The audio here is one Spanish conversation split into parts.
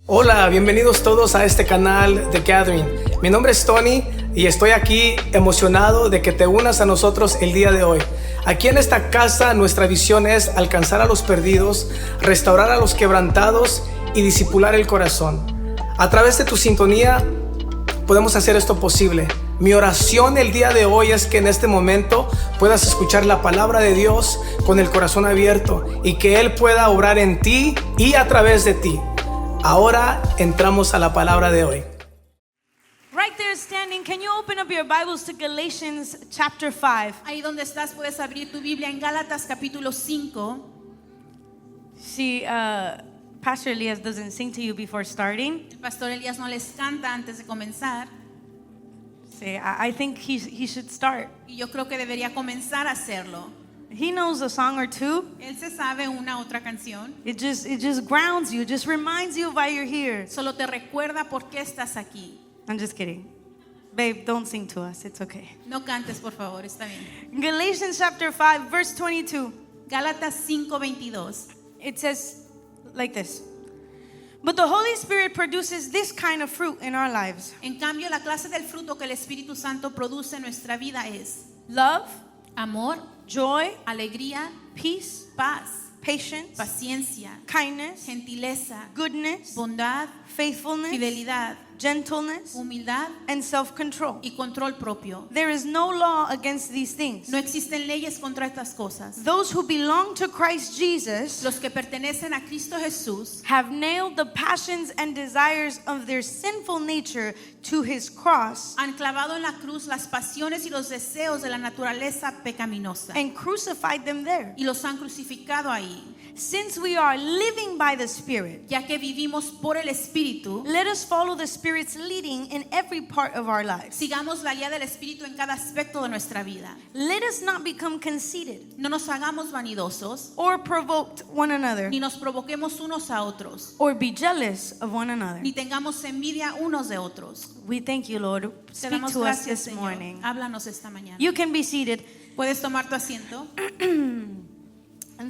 Hola, bienvenidos todos a este canal de Gathering. Mi nombre es Tony y estoy aquí emocionado de que te unas a nosotros el día de hoy. Aquí en esta casa nuestra visión es alcanzar a los perdidos, restaurar a los quebrantados y discipular el corazón. A través de tu sintonía podemos hacer esto posible. Mi oración el día de hoy es que en este momento puedas escuchar la palabra de Dios con el corazón abierto y que Él pueda obrar en ti y a través de ti. Ahora entramos a la palabra de hoy. Right there standing, can you open up your Bibles to Galatians chapter 5? Ahí donde estás puedes abrir tu Biblia en Gálatas capítulo 5. See, Pastor Elias doesn't sing to you before starting. El pastor Elías no les canta antes de comenzar See, I think he should start. y yo creo que debería comenzar a hacerlo. He knows a song or two. Él se sabe una otra canción, It just grounds you, just reminds you of why you're here. solo te recuerda por qué estás aquí. I'm just kidding. Babe, don't sing to us. It's okay. No cantes, por favor, está bien. Galatians chapter 5, verse 22. Gálatas 5:22. It says like this. But the Holy Spirit produces this kind of fruit in our lives. En cambio, la clase del fruto que el Espíritu Santo produce en nuestra vida es Love, amor, joy, alegría, peace, paz, patience, paciencia, kindness, gentileza, goodness, bondad, faithfulness, fidelidad, gentleness, humildad and self-control. y control propio. There is no law against these things. No existen leyes contra estas cosas. Those who belong to Christ Jesus Los que pertenecen a Cristo Jesús have nailed the passions and desires of their sinful nature to his cross han clavado en la cruz las pasiones y los deseos de la naturaleza pecaminosa and crucified them there. y los han crucificado ahí. Since we are living by the Spirit, Ya que vivimos por el Espíritu, let us follow the Spirit's leading in every part of our lives. sigamos la guía del Espíritu en cada aspecto de nuestra vida. Let us not become conceited No nos hagamos vanidosos, or provoked one another ni nos provoquemos unos a otros, or be jealous of one another. ni tengamos envidia unos de otros. We thank you, Lord. Te Speak damos to us gracias, this Señor. morning. Háblanos esta mañana. You can be seated. Puedes tomar tu asiento.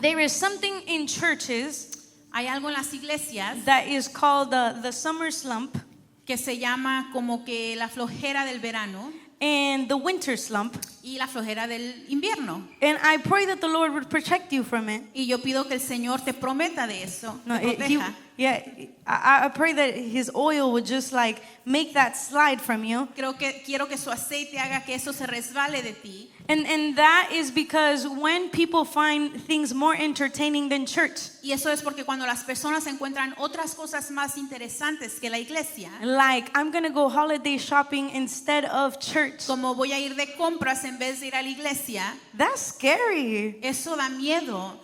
There is something in churches Hay algo en las iglesias that is called the summer slump que se llama como que la flojera del verano and the winter slump. y la flojera del invierno. And I pray that the Lord would protect you from it. Y yo pido que el Señor te prometa de eso, No, te proteja. I pray that His oil would just like make that slide from you. Quiero que su aceite haga que eso se resbale de ti. And that is because when people find things more entertaining than church, Y eso es porque cuando las personas encuentran otras cosas más interesantes que la iglesia, like I'm gonna go holiday shopping instead of church, como voy a ir de compras en vez de ir a la iglesia, that's scary eso da miedo,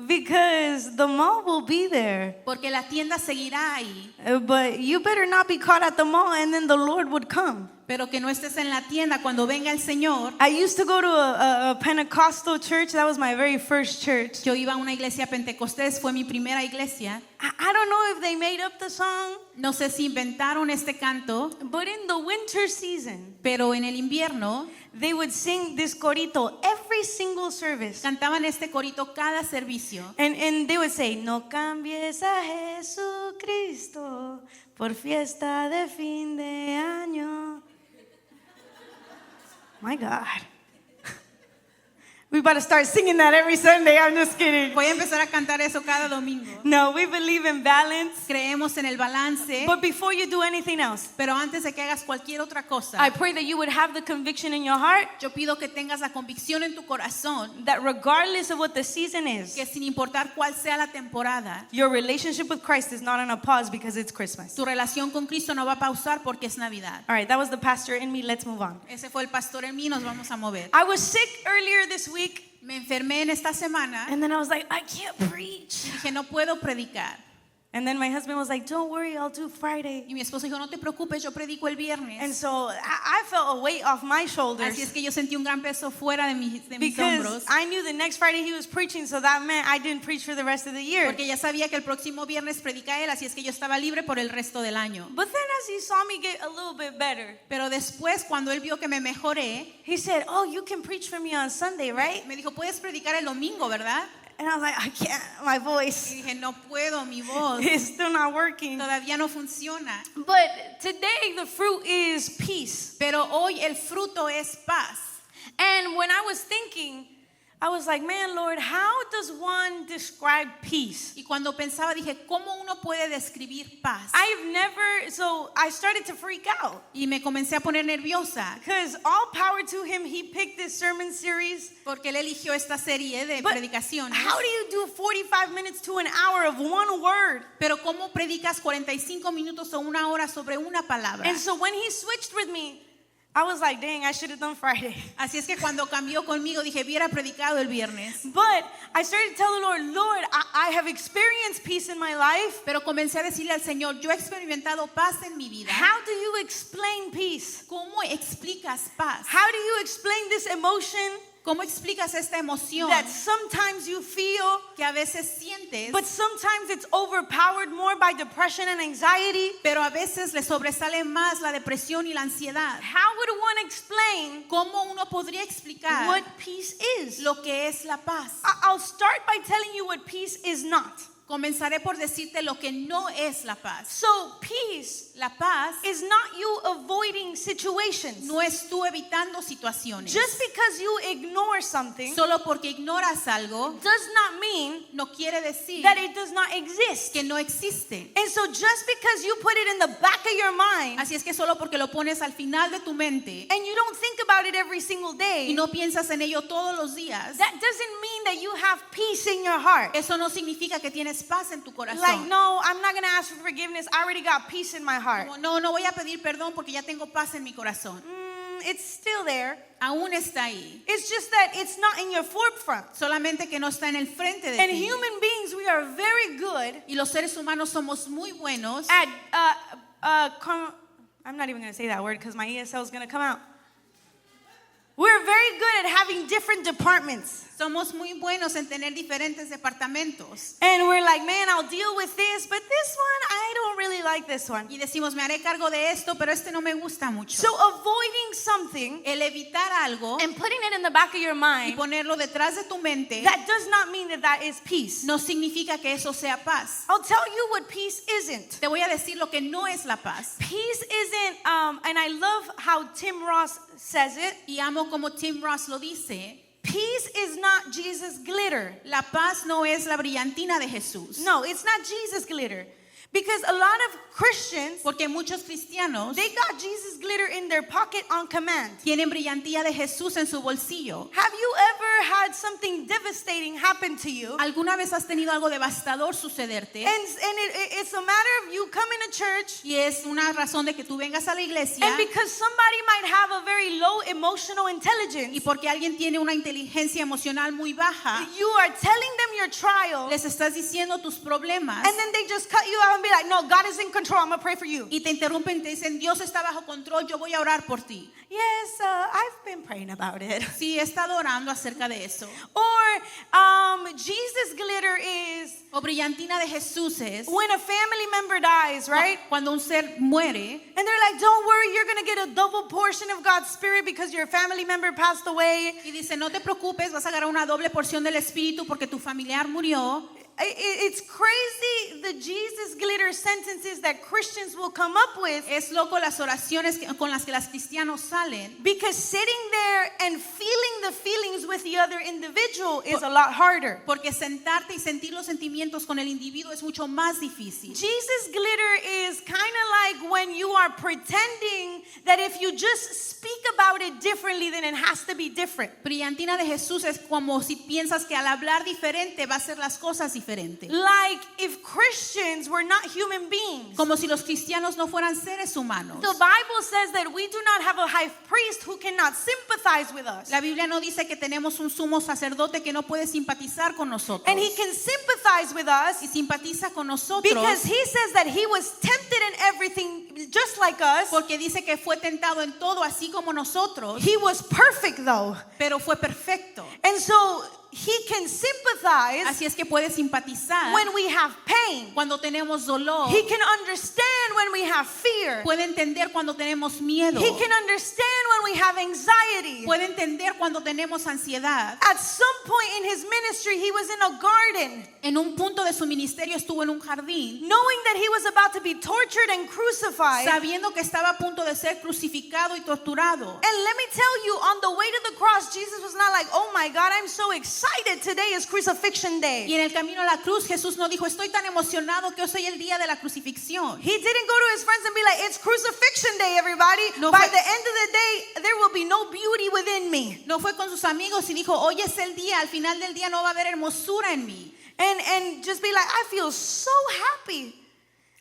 because the mall will be there. porque la tienda seguirá ahí, But you better not be caught at the mall and then the Lord would come. pero que no estés en la tienda cuando venga el Señor. I used to go to a Pentecostal church. That was my very first church. Yo iba a una iglesia pentecostés, fue mi primera iglesia. I don't know if they made up the song, No sé si inventaron este canto, but in the winter season, pero en el invierno they would sing this corito every single service. cantaban este corito cada servicio. And they would say, no cambies a Jesucristo por fiesta de fin de año. My God. We about to start singing that every Sunday. I'm just kidding. Voy a empezar a cantar eso cada domingo. No, we believe in balance. Creemos en el balance, But before you do anything else, pero antes de que hagas cualquier otra cosa, I pray that you would have the conviction in your heart yo pido que tengas la convicción en tu corazón that regardless of what the season is, que sin importar cuál sea la temporada, your relationship with Christ is not on a pause because it's Christmas. tu relación con Cristo no va a pausar porque es Navidad. All right, that was the pastor in me. Let's move on. Ese fue el pastor en mí, nos vamos a mover. I was sick earlier this week, Me enfermé en esta semana and then I was like, I can't preach. y dije, no puedo predicar. And then my husband was like, don't worry, I'll do Friday. Y mi esposo dijo, no te preocupes, yo predico el And viernes. so I felt a weight off my shoulders Así es que yo sentí un gran peso fuera de mis because hombros, I knew the next Friday he was preaching, so that meant I didn't preach for the rest of the year. porque ya sabía que el próximo viernes predica él, así es que yo estaba libre por el resto del año. But then as he saw me get a little bit better, Pero después, cuando él vio que me mejoré, he said, oh, you can preach for me on Sunday, right? me dijo, puedes predicar el domingo, ¿verdad? And I was like, I can't, my voice Y dije, no puedo, mi voz is still not working. todavía no funciona. But today the fruit is peace. Pero hoy el fruto es paz. And when I was thinking, I was like, man, Lord, how does one describe peace? Y cuando pensaba, dije, ¿cómo uno puede describir paz? So I started to freak out. Y me comencé a poner nerviosa Because all power to him, he picked this sermon series. porque él eligió esta serie de But predicaciones. how do you do 45 minutes to an hour of one word? Pero ¿cómo predicas 45 minutos o una hora sobre una palabra? And so when he switched with me, I was like, dang, I should have done Friday. Así es que cuando cambió conmigo, dije, hubiera predicado el viernes. But I started to tell the Lord, Lord, I have experienced peace in my life. Pero comencé a decirle al Señor, yo he experimentado paz en mi vida. How do you explain peace? ¿Cómo explicas paz? How do you explain this emotion ¿Cómo explicas esta emoción that sometimes you feel, que a veces sientes, but sometimes it's overpowered more by depression and anxiety? pero a veces le sobresale más la depresión y la ansiedad? How would one explain ¿Cómo uno podría explicar what peace is? lo que es la paz? I'll start by telling you what peace is not. Comenzaré por decirte lo que no es la paz. So peace La paz is not you avoiding situations. no es tú evitando situaciones. Just because you ignore something Solo porque ignoras algo does not mean no quiere decir that it does not exist. que no existe. And so just because you put it in the back of your mind Así es que solo porque lo pones al final de tu mente and you don't think about it every single y day, no piensas en ello todos los días, that doesn't mean that you have peace in your heart. eso no significa que tienes paz en tu Like, corazón. no, I'm not going to ask for forgiveness. I already got peace in my heart. Como, no voy a pedir perdón porque ya tengo paz en mi corazón. It's still there. Aún está ahí. It's just that it's not in your forefront. Solamente que no está en el frente de And ti. human beings, we are very good Y los seres humanos somos muy buenos at, I'm not even going to say that word because my ESL is going to come out. We're very good at having different departments. Somos muy buenos en tener diferentes departamentos. And we're like, man, I'll deal with this, but this one, I don't really like this one. Y decimos, me haré cargo de esto, pero este no me gusta mucho. So avoiding something El evitar algo and putting it in the back of your y mind, ponerlo detrás de tu mente that does not mean that that is peace. no significa que eso sea paz. I'll tell you what peace isn't. Te voy a decir lo que no es la paz. Peace isn't, and I love how Tim Ross says it, Y amo como Tim Ross lo dice. peace is not Jesus glitter. La paz no es la brillantina de Jesús. No, it's not Jesus glitter. Because a lot of Christians, Porque muchos cristianos they got Jesus glitter in their pocket on command. tienen brillantía de Jesús en su bolsillo. Have you ever had something devastating happen to you? ¿Alguna vez has tenido algo devastador sucederte? And it's a matter of you coming to church, Y es una razón de que tú vengas a la iglesia and because somebody might have a very low emotional intelligence, y porque alguien tiene una inteligencia emocional muy baja, you are telling them your trial, les estás diciendo tus problemas and then they just cut you out and be like, no, God is in control, I'm going to pray for you. y te interrumpen y te dicen, Dios está bajo control, yo voy a orar por ti. Yes, I've been praying about it. Sí, he estado orando acerca de eso. Or Jesus glitter is O brillantina de Jesús es when a family member dies, right? cuando un ser muere And they're like, don't worry, you're going to get a double portion of God's Spirit because your family member passed away. y dice, no te preocupes, vas a agarrar una doble porción del Espíritu porque tu familiar murió. It's crazy the Jesus glitter sentences that Christians will come up with, Es loco las oraciones con las que los cristianos salen. because sitting there and feeling the feelings with the other individual is a lot harder. Porque sentarte y sentir los sentimientos con el individuo es mucho más difícil. Jesus glitter is kind of like when you are pretending that if you just speak about it differently, then it has to be different. Brillantina de Jesús es como si piensas que al hablar diferente va a ser las cosas diferentes. Like if Christians were not human beings. Como si los cristianos no fueran seres humanos. The Bible says that we do not have a high priest who cannot sympathize with us. La Biblia no dice que tenemos un sumo sacerdote que no puede simpatizar con nosotros. And he can sympathize with us Y simpatiza con nosotros because he says that he was tempted in everything just like us. porque dice que fue tentado en todo así como nosotros, He was perfect though. pero fue perfecto. And so he can sympathize Así es que puede simpatizar when we have pain. cuando tenemos dolor. He can understand when we have fear. Puede entender cuando tenemos miedo. He can understand when we have anxiety. Puede entender cuando tenemos ansiedad. At some point in his ministry, he was in a garden, En un punto de su ministerio estuvo en un jardín, knowing that he was about to be tortured and crucified. sabiendo que estaba a punto de ser crucificado y torturado. And let me tell you, on the way to the cross, Jesus was not like, oh my God, I'm so excited. Today is crucifixion Y day. en el camino a la cruz Jesús no dijo, estoy tan emocionado que hoy es el día de la crucifixión. He didn't go to his friends and be like, it's crucifixion day, everybody. No By fue- the end of the day, there will be no beauty within me. No fue con sus amigos y dijo, hoy es el día, al final del día no va a haber hermosura en mí. And just be like, I feel so happy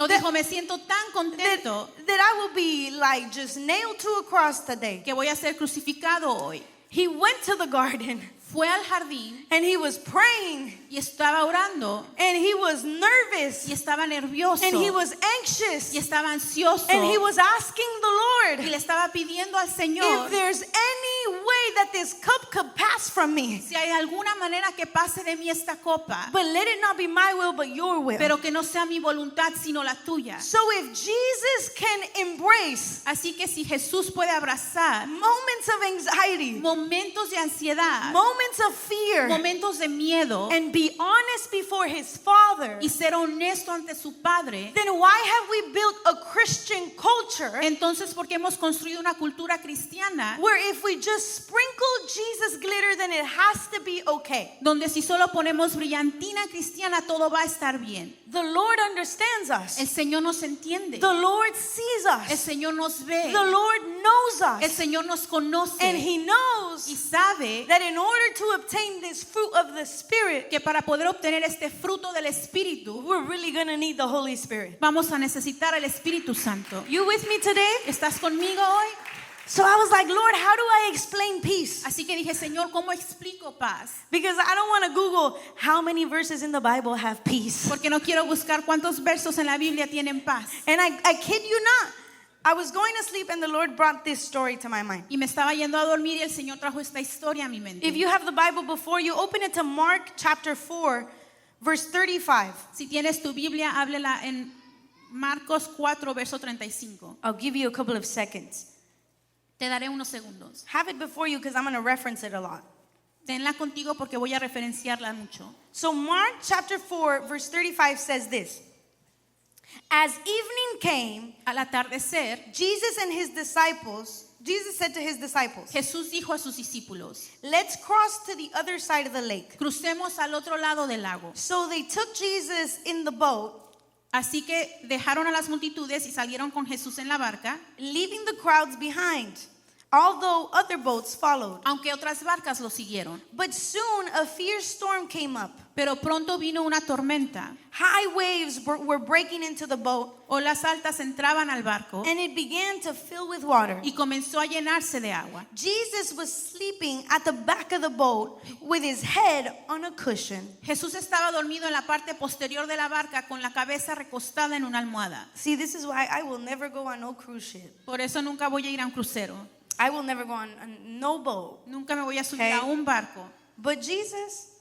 O dijo, me siento tan that, contento that I will be like just nailed to a cross today. que voy a ser crucificado hoy. He went to the garden Fue al jardín and he was praying y estaba orando and he was nervous y estaba nervioso and he was anxious y estaba ansioso and he was asking the y Lord le estaba pidiendo al if Señor there's any way that this cup could pass from me. si hay alguna manera que pase de mí esta copa, But let it not be my will, but your will. pero que no sea mi voluntad sino la tuya. So if Jesus can embrace Así que si Jesús puede abrazar moments of anxiety, momentos de ansiedad, moments of fear, momentos de miedo and be honest before his Father, y ser honesto ante su Padre, then why have we built a Christian culture entonces ¿por qué hemos construido una cultura cristiana where if we just sprinkle Jesus glitter, then it has to be okay? donde si solo ponemos brillantina cristiana todo va a estar bien? The Lord understands us. El Señor nos entiende, The Lord sees el us. Señor nos ve, The Lord knows el us. Señor nos conoce And He y knows sabe that in order to obtain this fruit of the Spirit, que para poder obtener este fruto del Espíritu we're really going to need the Holy Spirit. vamos a necesitar el Espíritu Santo. You with me today? ¿Estás conmigo hoy? So I was like, Lord, how do I explain peace? Así que dije, Señor, ¿cómo explico paz? Because I don't want to Google how many verses in the Bible have peace. Porque no quiero buscar cuántos versos en la Biblia tienen paz. And I kid you not, I was going to sleep and the Lord brought this story to my mind. Y me estaba yendo a dormir y el Señor trajo esta historia a mi mente. If you have the Bible before you, open it to Mark chapter 4, verse 35. Si tienes tu Biblia, háblela en Marcos 4, verso 35. I'll give you a couple of seconds. Te daré unos segundos. Have it before you because I'm going to reference it a lot. Tenla contigo porque voy a referenciarla mucho. So Mark chapter 4, verse 35 says this. As evening came, Al atardecer, Jesus said to his disciples, Jesús dijo a sus discípulos, let's cross to the other side of the lake. crucemos al otro lado del lago. So they took Jesus in the boat, Así que dejaron a las multitudes y salieron con Jesús en la barca, leaving the crowds behind, although other boats followed. aunque otras barcas lo siguieron. But soon a fierce storm came up. Pero pronto vino una tormenta. High waves were breaking into the boat, Olas altas entraban al barco and it began to fill with water. y comenzó a llenarse de agua. Jesus was sleeping at the back of the boat with his head on a cushion. Jesús estaba dormido en la parte posterior de la barca con la cabeza recostada en una almohada. See, this is why I will never go on no cruise ship. Por eso nunca voy a ir a un crucero. I will never go on no boat. Nunca me voy a subir Okay. a un barco. But Jesus,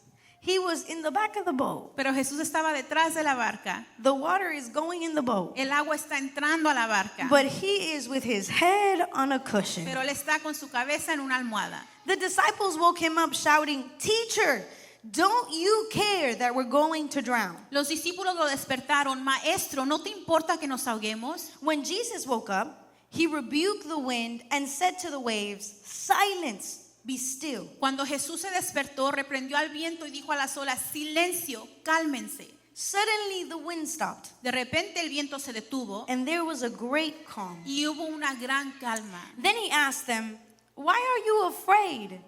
he was in the back of the boat. Pero Jesús estaba detrás de la barca. The water is going in the boat. El agua está entrando a la barca. But he is with his head on a cushion. Pero él está con su cabeza en una almohada. The disciples woke him up shouting, "Teacher, don't you care that we're going to drown?" Los discípulos lo despertaron. Maestro, ¿no te importa que nos ahoguemos? When Jesus woke up, he rebuked the wind and said to the waves, "Silence, be still." Cuando Jesús se despertó, reprendió al viento y dijo a las olas, silencio, cálmense. Suddenly the wind stopped, De repente el viento se detuvo and there was a great calm. y hubo una gran calma. Then he asked them, "Why are you afraid?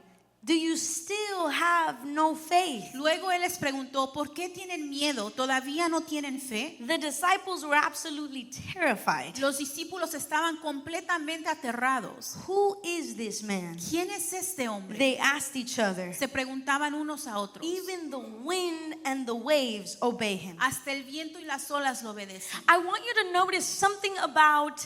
Do you still have no faith?" Luego él les preguntó, ¿por qué tienen miedo? ¿Todavía no tienen fe? The disciples were absolutely terrified. Los discípulos estaban completamente aterrados. Who is this man? ¿Quién es este hombre? They asked each other. Se preguntaban unos a otros. Even the wind and the waves obey him. Hasta el viento y las olas lo obedecen. I want you to notice something about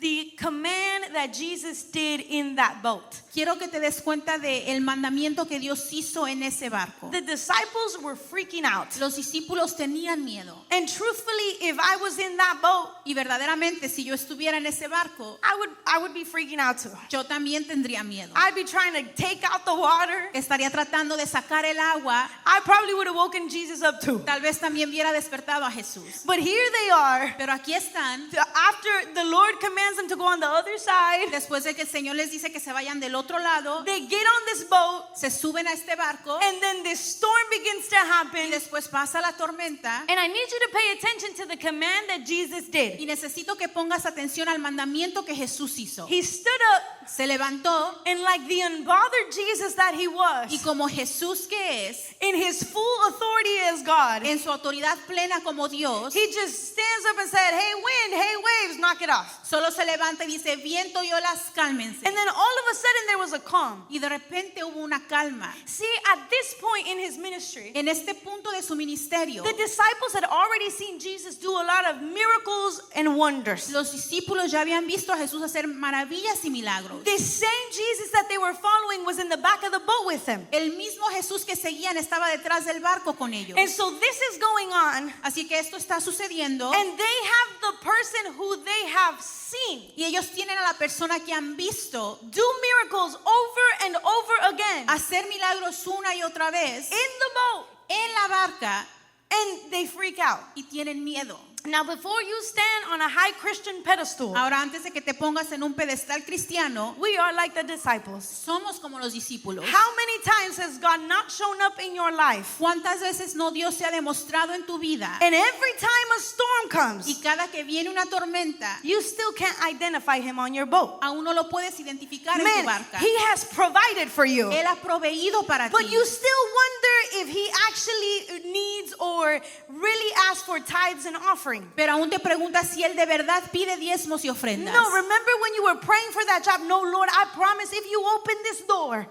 the command that Jesus did in that boat. Quiero que te des cuenta de el mandamiento que Dios hizo en ese barco. The disciples were freaking out. Los discípulos tenían miedo. And truthfully, if I was in that boat, Y verdaderamente, si yo estuviera en ese barco, I would be freaking out too. yo también tendría miedo. I'd be trying to take out the water. Estaría tratando de sacar el agua. I probably would have woken Jesus up too. Tal vez también hubiera despertado a Jesús. But here they are. Pero aquí están, After the Lord commands them to go on the other side, después de que el Señor les dice que se vayan del otro lado, they get on this boat, se suben a este barco and then this storm begins to y happen. después pasa la tormenta. And I need you to pay attention to the command that Jesus did. Y necesito que pongas atención al mandamiento que Jesús hizo. He stood up, Se levantó and like the unbothered Jesus that he y was, como Jesús que es, in his full authority as God, en su autoridad plena como Dios, he just stands up and said, "Hey wind, hey waves, knock it off." solo se levanta y dice, viento y olas, cálmense. And then all of a sudden there was a calm. Y de repente hubo una calma. See, at this point in his ministry, En este punto de su ministerio, the disciples had already seen Jesus do a lot of miracles and wonders. los discípulos ya habían visto a Jesús hacer maravillas y milagros. The same Jesus that they were following was in the back of the boat with them. El mismo Jesús que seguían estaba detrás del barco con ellos. And so this is going on, Así que esto está sucediendo and they have the person who they have seen y ellos tienen a la persona que han visto do miracles over and over again hacer milagros una y otra vez in the boat, en la barca and they freak out. y tienen miedo. Now, before you stand on a high Christian pedestal, Ahora, antes de que te pongas en un pedestal cristiano, we are like the disciples. somos como los discípulos. How many times has God not shown up in your life? ¿Cuántas veces no Dios se ha demostrado en tu vida? And every time a storm Y comes, cada que viene una tormenta, you still can't identify him on your boat. aún no lo puedes identificar en tu Man, barca. he has provided for you. Él ha proveído para But ti. you still wonder if he actually needs or really asks for tithes and offerings. Pero aún te preguntas si Él de verdad pide diezmos y ofrendas. No, remember when you were praying for that job? No, Lord, I promise if you open this door,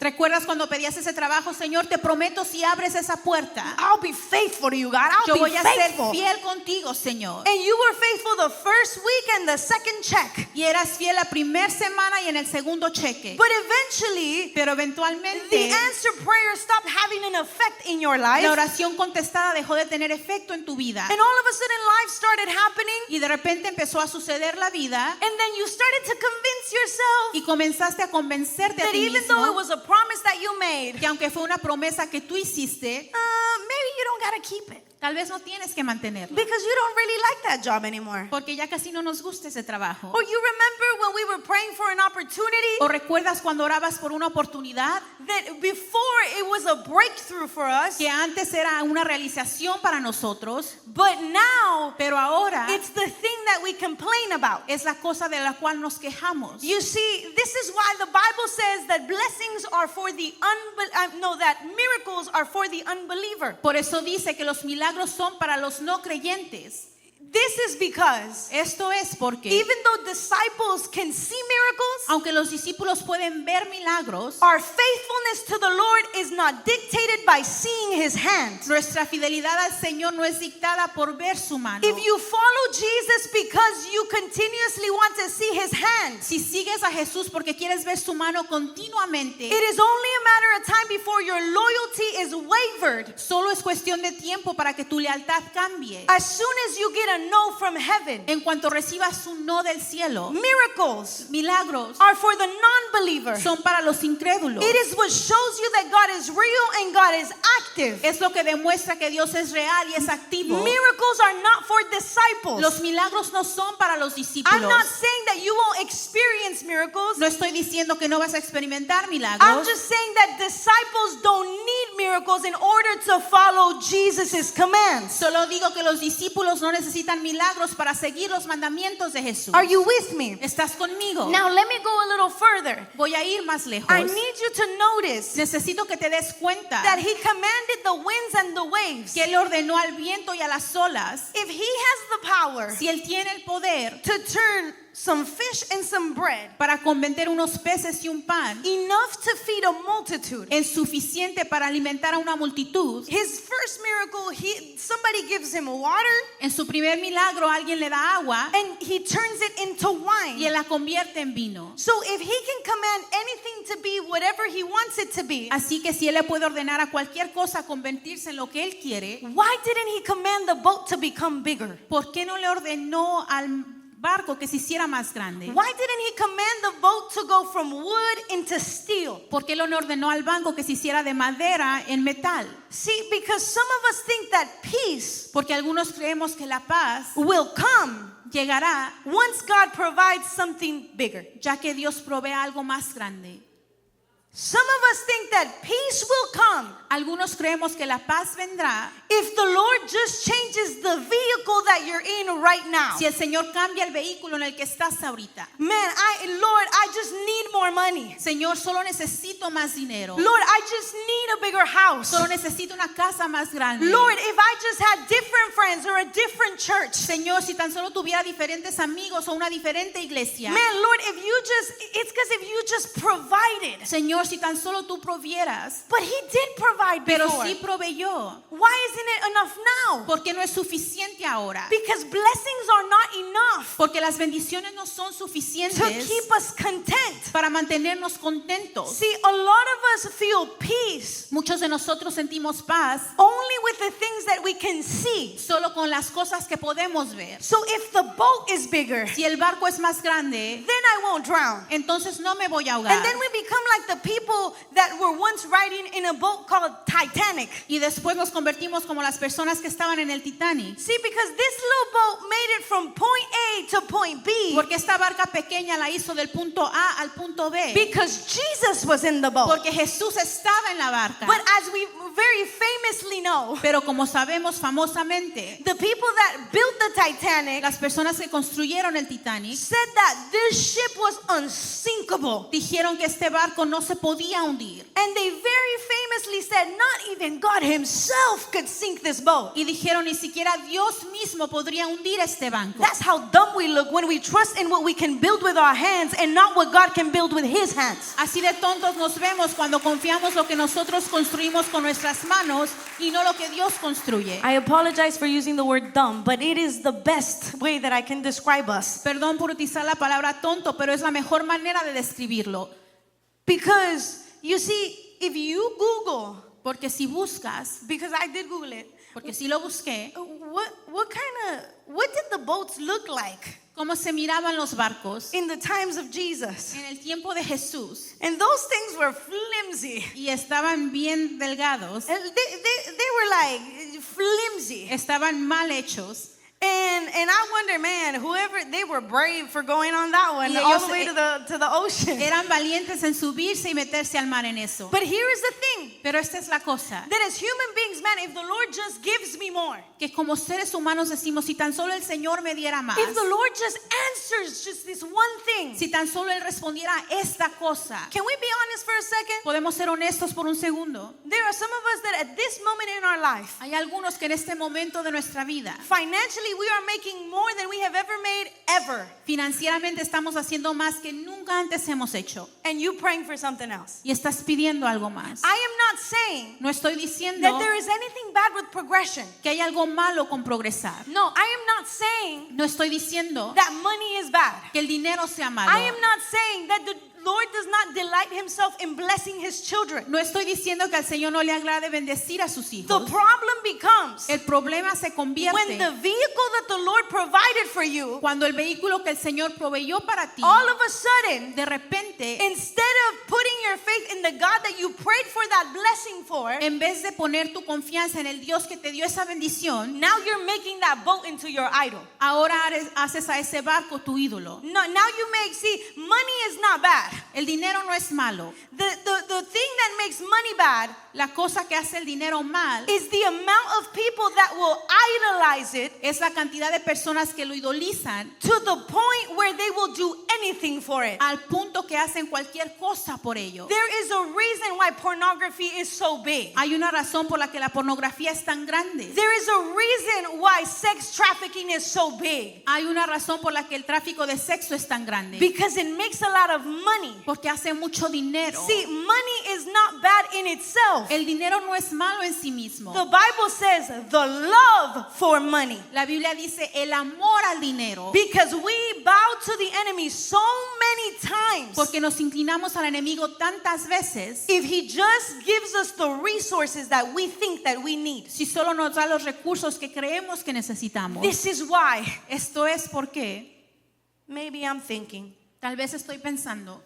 ¿Recuerdas cuando pedías ese trabajo? Señor, te prometo si abres esa puerta, I'll be faithful to you, God. yo I'll voy be a ser faithful. fiel contigo, Señor. And you were faithful the first week and the second check. Y eras fiel la primera semana y en el segundo cheque. But eventually, Pero the eventualmente answered prayer stopped having an effect in your life. la oración contestada dejó de tener efecto en tu vida. And all of a sudden, life started happening. Y de repente empezó a suceder la vida And then you started to convince yourself y comenzaste a convencerte a that ti even though it mismo was a promise that you made, que aunque fue una promesa que tú hiciste, maybe you don't got to keep it tal vez no tienes que mantenerla. because you don't really like that job anymore. Porque ya casi no nos gusta ese trabajo. Or you remember when we were praying for an opportunity ¿O recuerdas cuando orabas por una oportunidad that before it was a breakthrough for us, que antes era una realización para nosotros, but now pero ahora it's the thing that we complain about? es la cosa de la cual nos quejamos? You see, this is why the Bible says that blessings are for the that miracles are for the unbeliever. Por eso dice que los milagros son para los no creyentes. This is because Esto es porque, even though disciples can see miracles, aunque los discípulos pueden ver milagros, our faithfulness to the Lord is not dictated by seeing his hand. nuestra fidelidad al Señor no es dictada por ver su mano. If you follow Jesus because you continuously want to see his hand, Si sigues a Jesús porque quieres ver su mano continuamente, it is only a matter of time before your loyalty is wavered. solo es cuestión de tiempo para que tu lealtad cambie. As soon as you get a no from heaven, En cuanto recibas un no del cielo, miracles milagros are for the non-believer. son para los incrédulos. It is what shows you that God is real and God is active. Es lo que demuestra que Dios es real y es activo. Miracles are not for disciples. Los milagros no son para los I'm discípulos. not saying that you won't experience miracles. No estoy diciendo que no vas a experimentar I'm milagros. just saying that disciples don't need miracles in order to follow Jesus' commands. Solo digo que los discípulos no necesitan milagros para seguir los mandamientos de Jesús. Are you with me? ¿Estás conmigo? Now let me go a little further. Voy a ir más lejos. I need you to notice Necesito que te des cuenta that he commanded the winds and the waves. que Él ordenó al viento y a las olas. If he has the power Si Él tiene el poder to turn some fish and some bread, para convertir unos peces y un pan, enough to feed a multitude. es suficiente para alimentar a una multitud. His first miracle, somebody gives him water, En su primer milagro alguien le da agua and he turns it into wine. y él la convierte en vino. So if he can command anything to be whatever he wants it to be, Así que si él le puede ordenar a cualquier cosa convertirse en lo que él quiere, why didn't he command the boat to become bigger? ¿por qué no le ordenó al barco que se hiciera más grande? Why didn't he command the boat to go from wood into steel? ¿Por qué no le ordenó al banco que se hiciera de madera en metal? See, because some of us think that peace Porque algunos creemos que la paz will come llegará once God provides something bigger. ya que Dios provee algo más grande. Some of us think that peace will come Algunos creemos que la paz vendrá if the Lord just changes the vehicle that you're in right now. si el Señor cambia el vehículo en el que estás ahorita. Man, Lord, I just need more money. Señor, solo necesito más dinero. Lord, I just need a bigger house. Solo necesito una casa más grande. Lord, if I just had different friends or a different church. Señor, si tan solo tuviera diferentes amigos o una diferente iglesia. Man, Lord, it's because if you just provided. Señor, si tan solo tú provieras. But he did provide Pero before. sí proveyó. Why isn't it enough now? Porque no es suficiente ahora. Because blessings are not enough Porque las bendiciones no son to suficientes keep us content. para mantenernos contentos. See, a lot of us feel peace Muchos de nosotros sentimos paz only with the things that we can see. solo con las cosas que podemos ver. So if the boat is bigger, Si el barco es más grande, then I won't drown. entonces no me voy a ahogar. And then we become like the people that were once riding in a boat called Titanic. Y después nos convertimos como las personas que estaban en el Titanic. See, because this little boat made it from point A to point B Porque esta barca pequeña la hizo del punto A al punto B. because Jesus was in the boat. Porque Jesús estaba en la barca. But as we very famously know, Pero como sabemos famosamente, the people that built the Titanic las personas que construyeron el Titanic said that this ship was unsinkable. dijeron que este barco no se podía hundir. And they very famously said not even God himself could sink this boat. Y dijeron ni siquiera Dios mismo podría hundir este banco. That's how dumb we look when we trust in what we can build with our hands and not what God can build with his hands. Así de tontos nos vemos cuando confiamos lo que nosotros construimos con nuestras manos y no lo que Dios construye. I apologize for using the word dumb, but it is the best way that I can describe us. Perdón por utilizar la palabra tonto, pero es la mejor manera de describirlo. Because you see, if you Google, Porque si buscas, because I did Google it, porque si lo busqué, what did the boats look like cómo se miraban los barcos in the times of Jesus? en el tiempo de Jesús And those things were flimsy. y estaban bien delgados, They were like flimsy. estaban mal hechos. And I wonder, man, they were brave for going on that one Y all ellos the way to the ocean. Eran valientes en subirse y meterse al mar en eso. But here is the thing, Pero esta es la cosa, that as human beings, man, if the Lord just gives me more, que como seres humanos decimos, si tan solo el Señor me diera más, if the Lord just answers just this one thing, si tan solo Él respondiera a esta cosa. can we be honest for a second? Podemos ser honestos por un segundo. There are some of us that at this moment in our life, Hay algunos que en este momento de nuestra vida, financially, we are making more than we have ever made ever. financieramente estamos haciendo más que nunca antes hemos hecho. And you praying for something else. Y estás pidiendo algo más. I am not saying No estoy diciendo that there is anything bad with progression. que hay algo malo con progresar. No, I am not saying No estoy diciendo that money is bad. que el dinero sea malo. I am not saying that the Lord does not delight himself in blessing his children. No estoy diciendo que al Señor no le agrade bendecir a sus The hijos. problem becomes El problema se when convierte the vehicle that the Lord provided for you, cuando el vehículo que el Señor proveyó para ti, all of a sudden, de repente, instead of putting your faith in the God that you prayed for that blessing for, en vez de poner tu confianza en el Dios que te dio esa bendición, now you're making that boat into your idol. ahora haces a ese barco tu ídolo. No, now you see, money is not bad. El dinero no es malo. The thing that makes money bad La cosa que hace el dinero mal is the amount of people that will idolize it es la cantidad de personas que lo idolizan to the point where they will do anything for it. al punto que hacen cualquier cosa por ello. There is a reason why pornography is so big. Hay una razón por la que la pornografía es tan grande. There is a reason why sex trafficking is so big. Hay una razón por la que el tráfico de sexo es tan grande. Because it makes a lot of money. Porque hace mucho dinero. See, money is not bad in itself. El dinero no es malo en sí mismo. The Bible says the love for money. La Biblia dice el amor al dinero. Because we bow to the enemy so many times. Porque nos inclinamos al enemigo tantas veces. If he just gives us the resources that we think that we need. Si solo nos da los recursos que creemos que necesitamos. This is why. Esto es porque, Maybe I'm thinking. tal vez estoy pensando,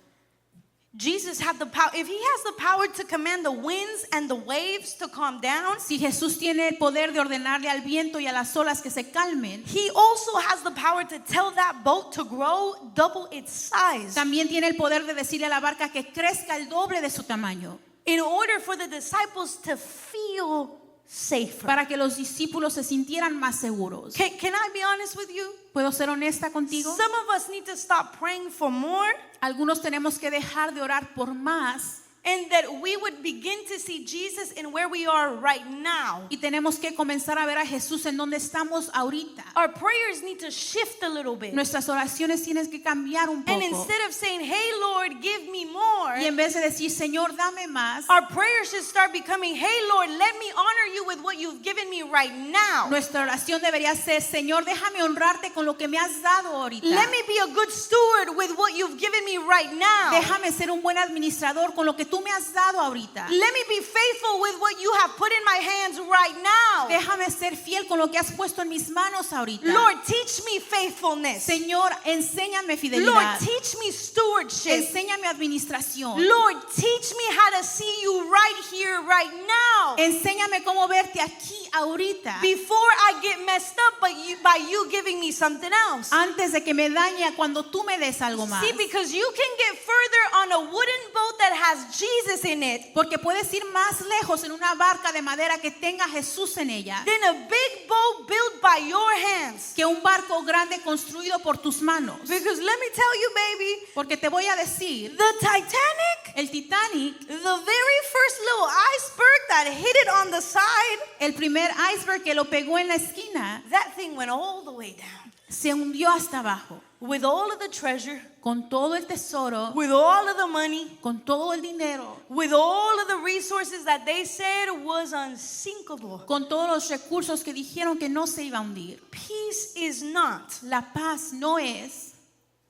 Jesus had the power. If he has the power to command the winds and the waves to calm down, si Jesús tiene el poder de ordenarle al viento y a las olas que se calmen, he also has the power to tell that boat to grow double its size. también tiene el poder de decirle a la barca que crezca el doble de su tamaño, In order for the disciples to feel safer. para que los discípulos se sintieran más seguros. Can I be honest with you? ¿Puedo ser honesta contigo? Some of us need to stop praying for more, Algunos tenemos que dejar de orar por más and that we would begin to see Jesus in where we are right now. y tenemos que comenzar a ver a Jesús en donde estamos ahorita. Our prayers need to shift a little bit. Nuestras oraciones tienen que cambiar un And poco. instead of saying, hey Lord, give me more, Y en vez de decir, Señor, dame más, our prayers should start becoming, hey Lord, let me honor you with what you've given me right now. nuestra oración debería ser, Señor, déjame honrarte con lo que me has dado ahorita. Let me be a good steward with what you've given me right now. Déjame ser un buen administrador con lo que tú me has dado ahorita. Let me be faithful with what you have put in my hands right now. Déjame ser fiel con lo que has puesto en mis manos ahorita. Lord, teach me faithfulness. Señor, enséñame Lord, fidelidad. teach me stewardship. Enséñame administración. Lord, teach me how to see you right here, right now. Enséñame cómo verte aquí ahorita. Before I get messed up by you giving me something else. Antes de que me dañe cuando tú me des algo más. See, because you can get further on a wooden boat that has Jesus in it Porque puedes ir más lejos en una barca de madera que tenga Jesús en ella than a big boat built by your hands. que un barco grande construido por tus manos. Because let me tell you, baby, Porque te voy a decir, the Titanic, el Titanic, the very first little iceberg that hit it on the side, el primer iceberg que lo pegó en la esquina, that thing went all the way down. se hundió hasta abajo. With all of the treasure, Con todo el tesoro, with all of the money, con todo el dinero, with all of the resources that they said was unsinkable. con todos los recursos que dijeron que no se iba a hundir. Peace is not La paz no es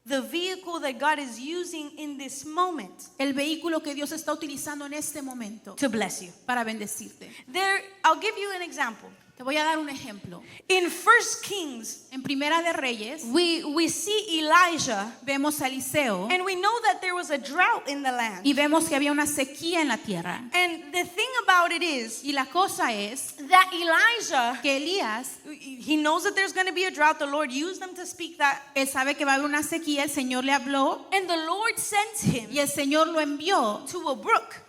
the vehicle that God is using in this moment el vehículo que Dios está utilizando en este momento to bless you. para bendecirte. I'll give you an example. Te voy a dar un ejemplo. In 1 Kings, En Primera de Reyes we see Elijah, vemos a Eliseo and we know that there was a drought in the land. y vemos que había una sequía en la tierra. And the thing about it is Y la cosa es that Elijah, que Elías, he knows that there's going to be a drought. The Lord used them to speak that. él sabe que va a haber una sequía, el Señor le habló And the Lord sent him y el Señor lo envió to a brook.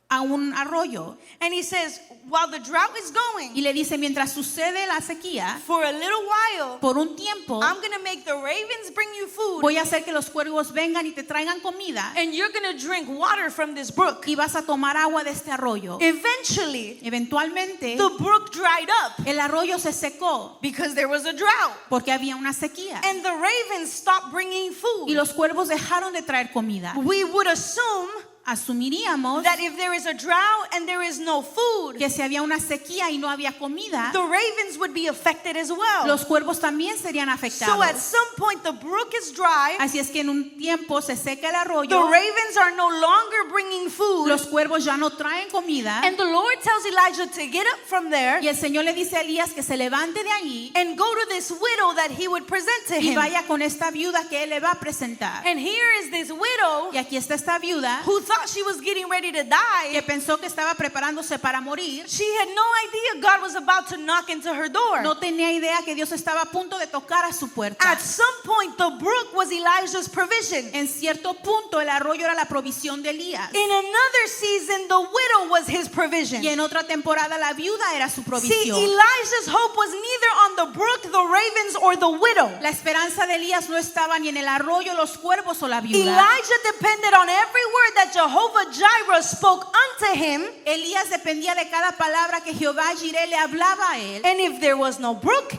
a un arroyo And he says, while the drought is going, y le dice, mientras sucede la sequía, for a little while, por un tiempo I'm going to make the ravens bring you food, voy a hacer que los cuervos vengan y te traigan comida and you're going to drink water from this brook. y vas a tomar agua de este arroyo. Eventually, Eventualmente the brook dried up el arroyo se secó because there was a drought, porque había una sequía and the ravens stopped bringing y food. los cuervos dejaron de traer comida. We would assume Asumiríamos that if there is a drought and there is no food, que si había una sequía y no había comida, the ravens would be affected as well. los cuervos también serían So afectados. at some point the brook is dry, Así es que en un tiempo se seca el the arroyo, ravens are no longer bringing food, los cuervos ya no traen comida and the Lord tells Elijah to get up from there y el Señor le dice a Elías que se levante de allí and go to this widow that he would present to y him. vaya con esta viuda que él le va a presentar. And here is this widow Y aquí está esta viuda who thought thought she was getting ready to die, que pensó que estaba preparándose para morir, she had no idea God was about to knock into her door. no tenía idea que Dios estaba a punto de tocar a su puerta. At some point, the brook was Elijah's provision. En cierto punto el arroyo era la provisión de Elías. In another season, the widow was his provision. Y en otra temporada la viuda era su See, provisión. Elijah's hope was neither on the brook, the ravens, or the widow. La esperanza de Elías no estaba ni en el arroyo, los cuervos o la viuda. Elijah depended on every word that Jehovah Jireh spoke unto him. Elías dependía de cada palabra que Jehová Jireh le hablaba a él. And if there was no brook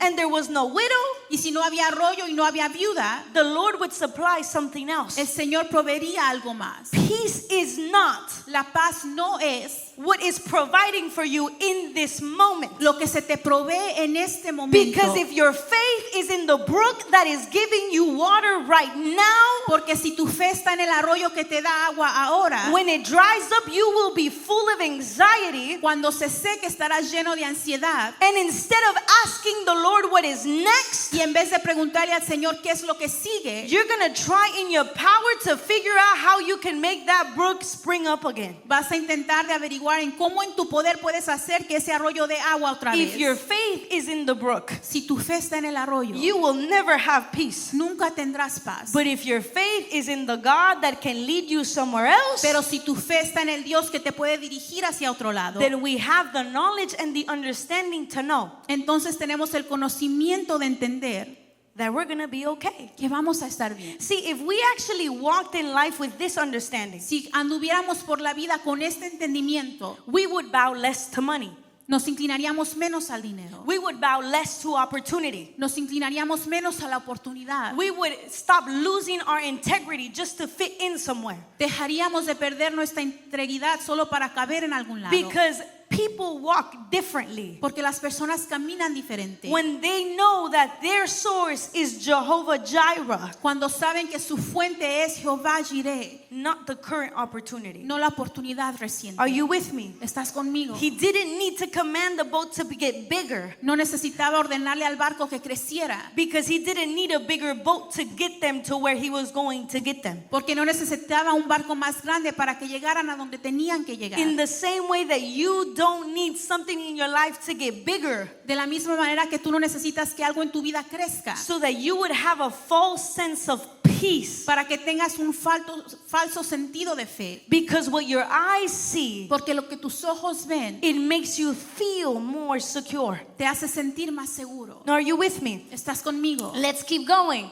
and there was no widow, Y si no había arroyo y no había viuda, the Lord would supply something else. el Señor proveería algo más. Peace is not La paz no es what is providing for you in this moment. lo que se te provee en este momento. Because if your faith is in the brook that is giving you water right now, Porque si tu fe está en el arroyo que te da agua ahora, when it dries up, you will be full of anxiety. cuando se seque estarás lleno de ansiedad. And instead of asking the Lord what is next, Y en vez de preguntarle al Señor qué es lo que sigue, you're going to try in your power to figure out how you can make that brook spring up again. vas a intentar de averiguar en cómo en tu poder puedes hacer que ese arroyo dé agua otra vez. If your faith is in the brook, Si tu fe está en el arroyo, you will never have peace. nunca tendrás paz. But if your faith is in the God that can lead you somewhere else, Pero si tu fe está en el Dios que te puede dirigir hacia otro lado, then we have the knowledge and the understanding to know entonces tenemos el conocimiento de entender that we're going to be okay. que vamos a estar bien. See, if we actually walked in life with this understanding, Si anduviéramos por la vida con este entendimiento, we would bow less to money. nos inclinaríamos menos al dinero. We would bow less to opportunity. Nos inclinaríamos menos a la oportunidad. We would stop losing our integrity just to fit in somewhere. Dejaríamos de perder nuestra integridad solo para caber en algún lado. Because people walk differently Porque las personas caminan diferente. when they know that their source is Jehovah Jireh, Cuando saben que su fuente es Jehová Jireh, not the current opportunity. no la oportunidad reciente. Are you with me? ¿Estás conmigo? He didn't need to command the boat to get bigger No necesitaba ordenarle al barco que creciera, because he didn't need a bigger boat to get them to where he was going to get them. porque no necesitaba un barco más grande para que llegaran a donde tenían que llegar. In the same way that you don't need something in your life to get bigger De la misma manera que tú no necesitas que algo en tu vida crezca so that you would have a false sense of peace, para que tengas un falso sentido de fe, because what your eyes see, porque lo que tus ojos ven it makes you feel more secure. te hace sentir más seguro. Now, are you with me? ¿Estás conmigo? Let's keep going.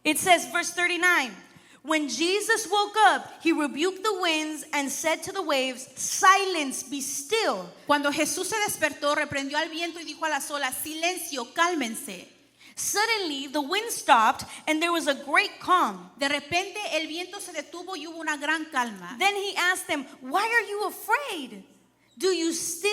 It says, verse 39, when Jesus woke up, he rebuked the winds and said to the waves, silence, be still. Cuando Jesús se despertó, reprendió al viento y dijo a las olas, silencio, cálmense. Suddenly, the wind stopped and there was a great calm. De repente el viento se detuvo y hubo una gran calma. Then he asked them, why are you afraid? Do you still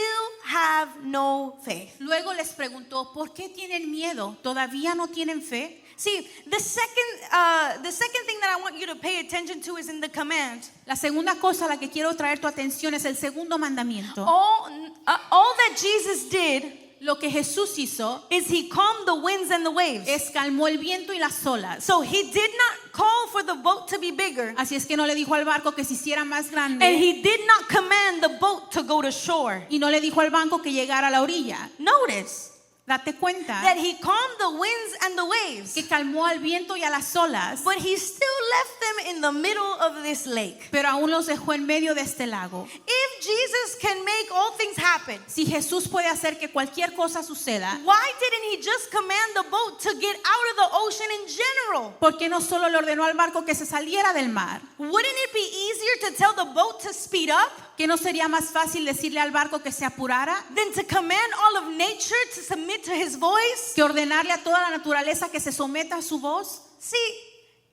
have no faith? Luego les preguntó, ¿por qué tienen miedo? ¿Todavía no tienen fe? See, the second thing that I want you to pay attention to is in the command. La segunda cosa a la que quiero traer tu atención es el segundo mandamiento. All that Jesus did Lo que Jesús hizo is he calmed the winds and the waves. es calmó el viento y las olas. So he did not call for the boat to be bigger, Así es que no le dijo al barco que se hiciera más and grande he did not command the boat to go to shore. y no le dijo al barco que llegara a la orilla. Notice Date cuenta that he calmed the winds and the waves, que calmó al viento y a las olas, but he still left them in the middle of this lake. pero aún los dejó en medio de este lago. If Jesus can make all things happen, Si Jesús puede hacer que cualquier cosa suceda, why didn't he just command the boat to get out of the ocean in general? ¿por qué no solo le ordenó al barco que se saliera del mar? Wouldn't it be easier to tell the boat to speed up ¿Que no sería más fácil decirle al barco que se apurara than to command all of nature to submit to his voice? que ordenarle a toda la naturaleza que se someta a su voz? See,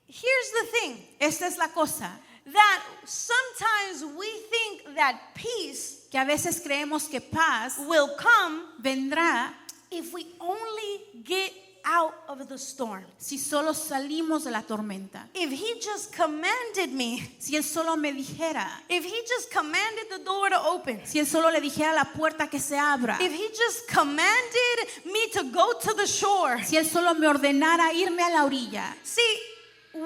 here's the thing, Esta es la cosa, that sometimes we think that peace que a veces creemos que paz will come vendrá if we only get out of the storm. si solo salimos de la tormenta. If he just commanded me, Si Él solo me dijera, if he just commanded the door to open, si Él solo le dijera a la puerta que se abra, if he just commanded me to go to the shore. si Él solo me ordenara irme a la orilla. See,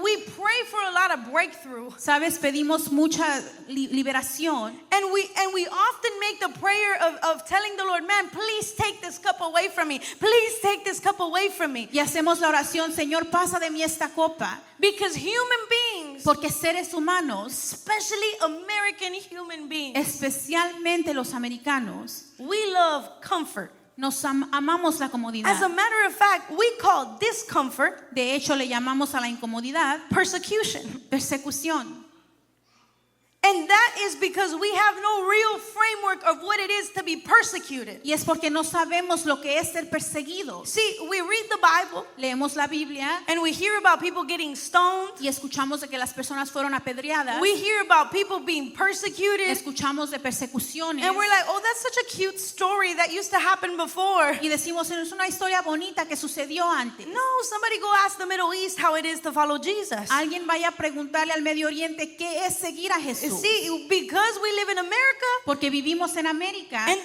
we pray for a lot of breakthrough. Sabes, pedimos mucha liberación. And we often make the prayer of telling the Lord, man, please take this cup away from me. Please take this cup away from me. Y hacemos la oración, Señor, pasa de mí esta copa. Because human beings, Porque seres humanos, especially American human beings, especialmente los americanos, we love comfort. nos amamos la comodidad. As a matter of fact, we call discomfort De hecho, le llamamos a la incomodidad persecution. persecución. And that is because we have no real framework of what it is to be persecuted. Y es porque no sabemos lo que es ser perseguidos. See, we read the Bible Leemos la Biblia and we hear about people getting stoned. y escuchamos de que las personas fueron apedreadas. We hear about people being persecuted. Escuchamos de persecuciones. And we're like, oh, that's such a cute story that used to happen before. Y decimos, es una historia bonita que sucedió antes. No, somebody go ask the Middle East how it is to follow Jesus. Alguien vaya a preguntarle al Medio Oriente qué es seguir a Jesús. See, because we live in America Porque vivimos en América and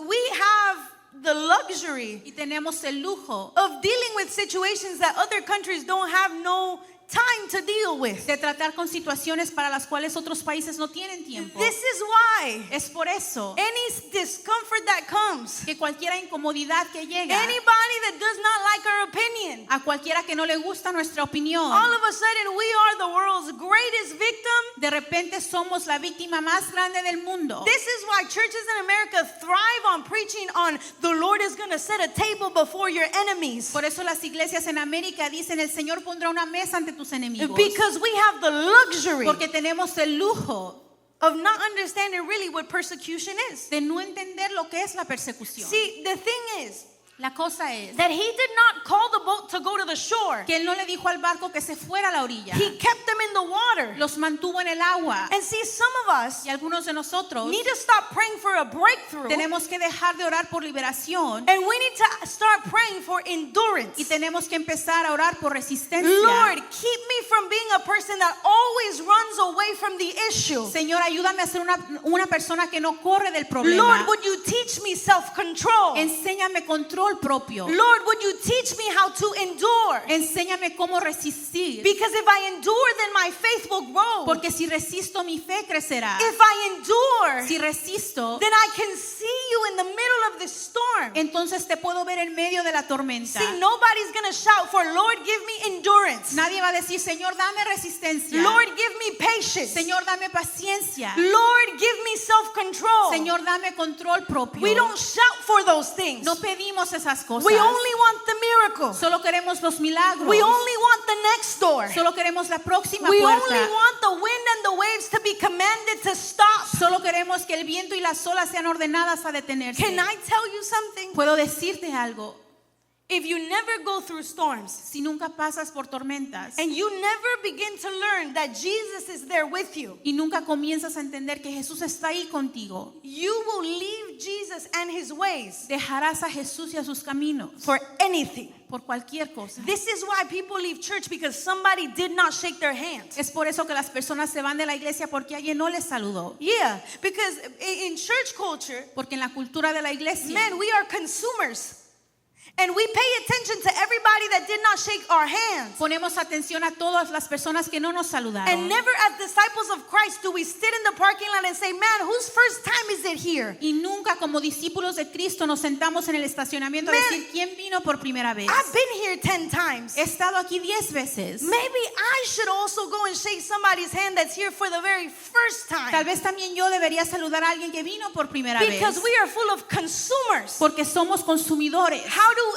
we have the luxury y tenemos el lujo of dealing with situations that other countries don't have no time to deal with. de tratar con situaciones para las cuales otros países no tienen tiempo. This is why Es por eso any discomfort that comes, que cualquier incomodidad que llega, anybody that does not like our opinion, a cualquiera que no le gusta nuestra opinión, all of a sudden we are the world's greatest victim. de repente somos la víctima más grande del mundo. This is why churches in America thrive on preaching on the Lord is going to set a table before your enemies. Por eso las iglesias en América dicen, el Señor pondrá una mesa ante tus enemigos. Because we have the luxury Porque tenemos el lujo of not understanding really what persecution is. de no entender lo que es la persecución. See, the thing is La cosa es that he did not call the boat to go to the shore. que él no le dijo al barco que se fuera a la orilla. He kept them in the water. Los mantuvo en el agua. And see, some of us Y algunos de nosotros need to stop praying for a breakthrough. tenemos que dejar de orar por liberación And we need to start praying for endurance. y tenemos que empezar a orar por resistencia. Lord, keep me from being a person that always runs away from the issue. Señor, ayúdame a ser una persona que no corre del problema. Lord, would you teach me self-control? Enséñame control propio. Lord, would you teach me how to endure? Enséñame cómo resistir. Because if I endure, then my faith will grow. Porque si resisto, mi fe crecerá. If I endure, Si resisto, then I can see you in the middle of the storm. entonces te puedo ver en medio de la tormenta. See, nobody's going to shout for, Lord, give me endurance. Nadie va a decir, Señor, dame resistencia. Lord, give me patience. Señor, dame paciencia. Lord, give me self-control. Señor, dame control propio. We don't shout for those things. No pedimos esas cosas. We only want the miracle. Solo queremos los milagros. We only want the next door. Solo queremos la próxima We puerta. only want the wind and the waves to be commanded to stop. Solo queremos que el viento y las olas sean ordenadas a detenerse. Can I tell you something? Puedo decirte algo. If you never go through storms Si nunca pasas por tormentas and you never begin to learn that Jesus is there with you, y nunca comienzas a entender que Jesús está ahí contigo, you will leave Jesus and his ways dejarás a Jesús y a sus caminos for anything. por cualquier cosa. This is why people leave church, because somebody did not shake their hand. Es por eso que las personas se van de la iglesia porque alguien no les saludó. Yeah, because in church culture, Porque en la cultura de la iglesia, man, we are consumers. And we pay attention to everybody that did not shake our hands. ponemos atención a todas las personas que no nos saludaron. And never as disciples of Christ do we sit in the parking lot and say, man, whose first time is it here? Y nunca como discípulos de Cristo nos sentamos en el estacionamiento a Man, decir quién vino por primera vez. I've been here 10 times. He estado aquí 10 veces. Maybe I should also go and shake somebody's hand that's here for the very first Tal time. vez también yo debería saludar a alguien que vino por primera Because vez. we are full of consumers. Porque somos consumidores.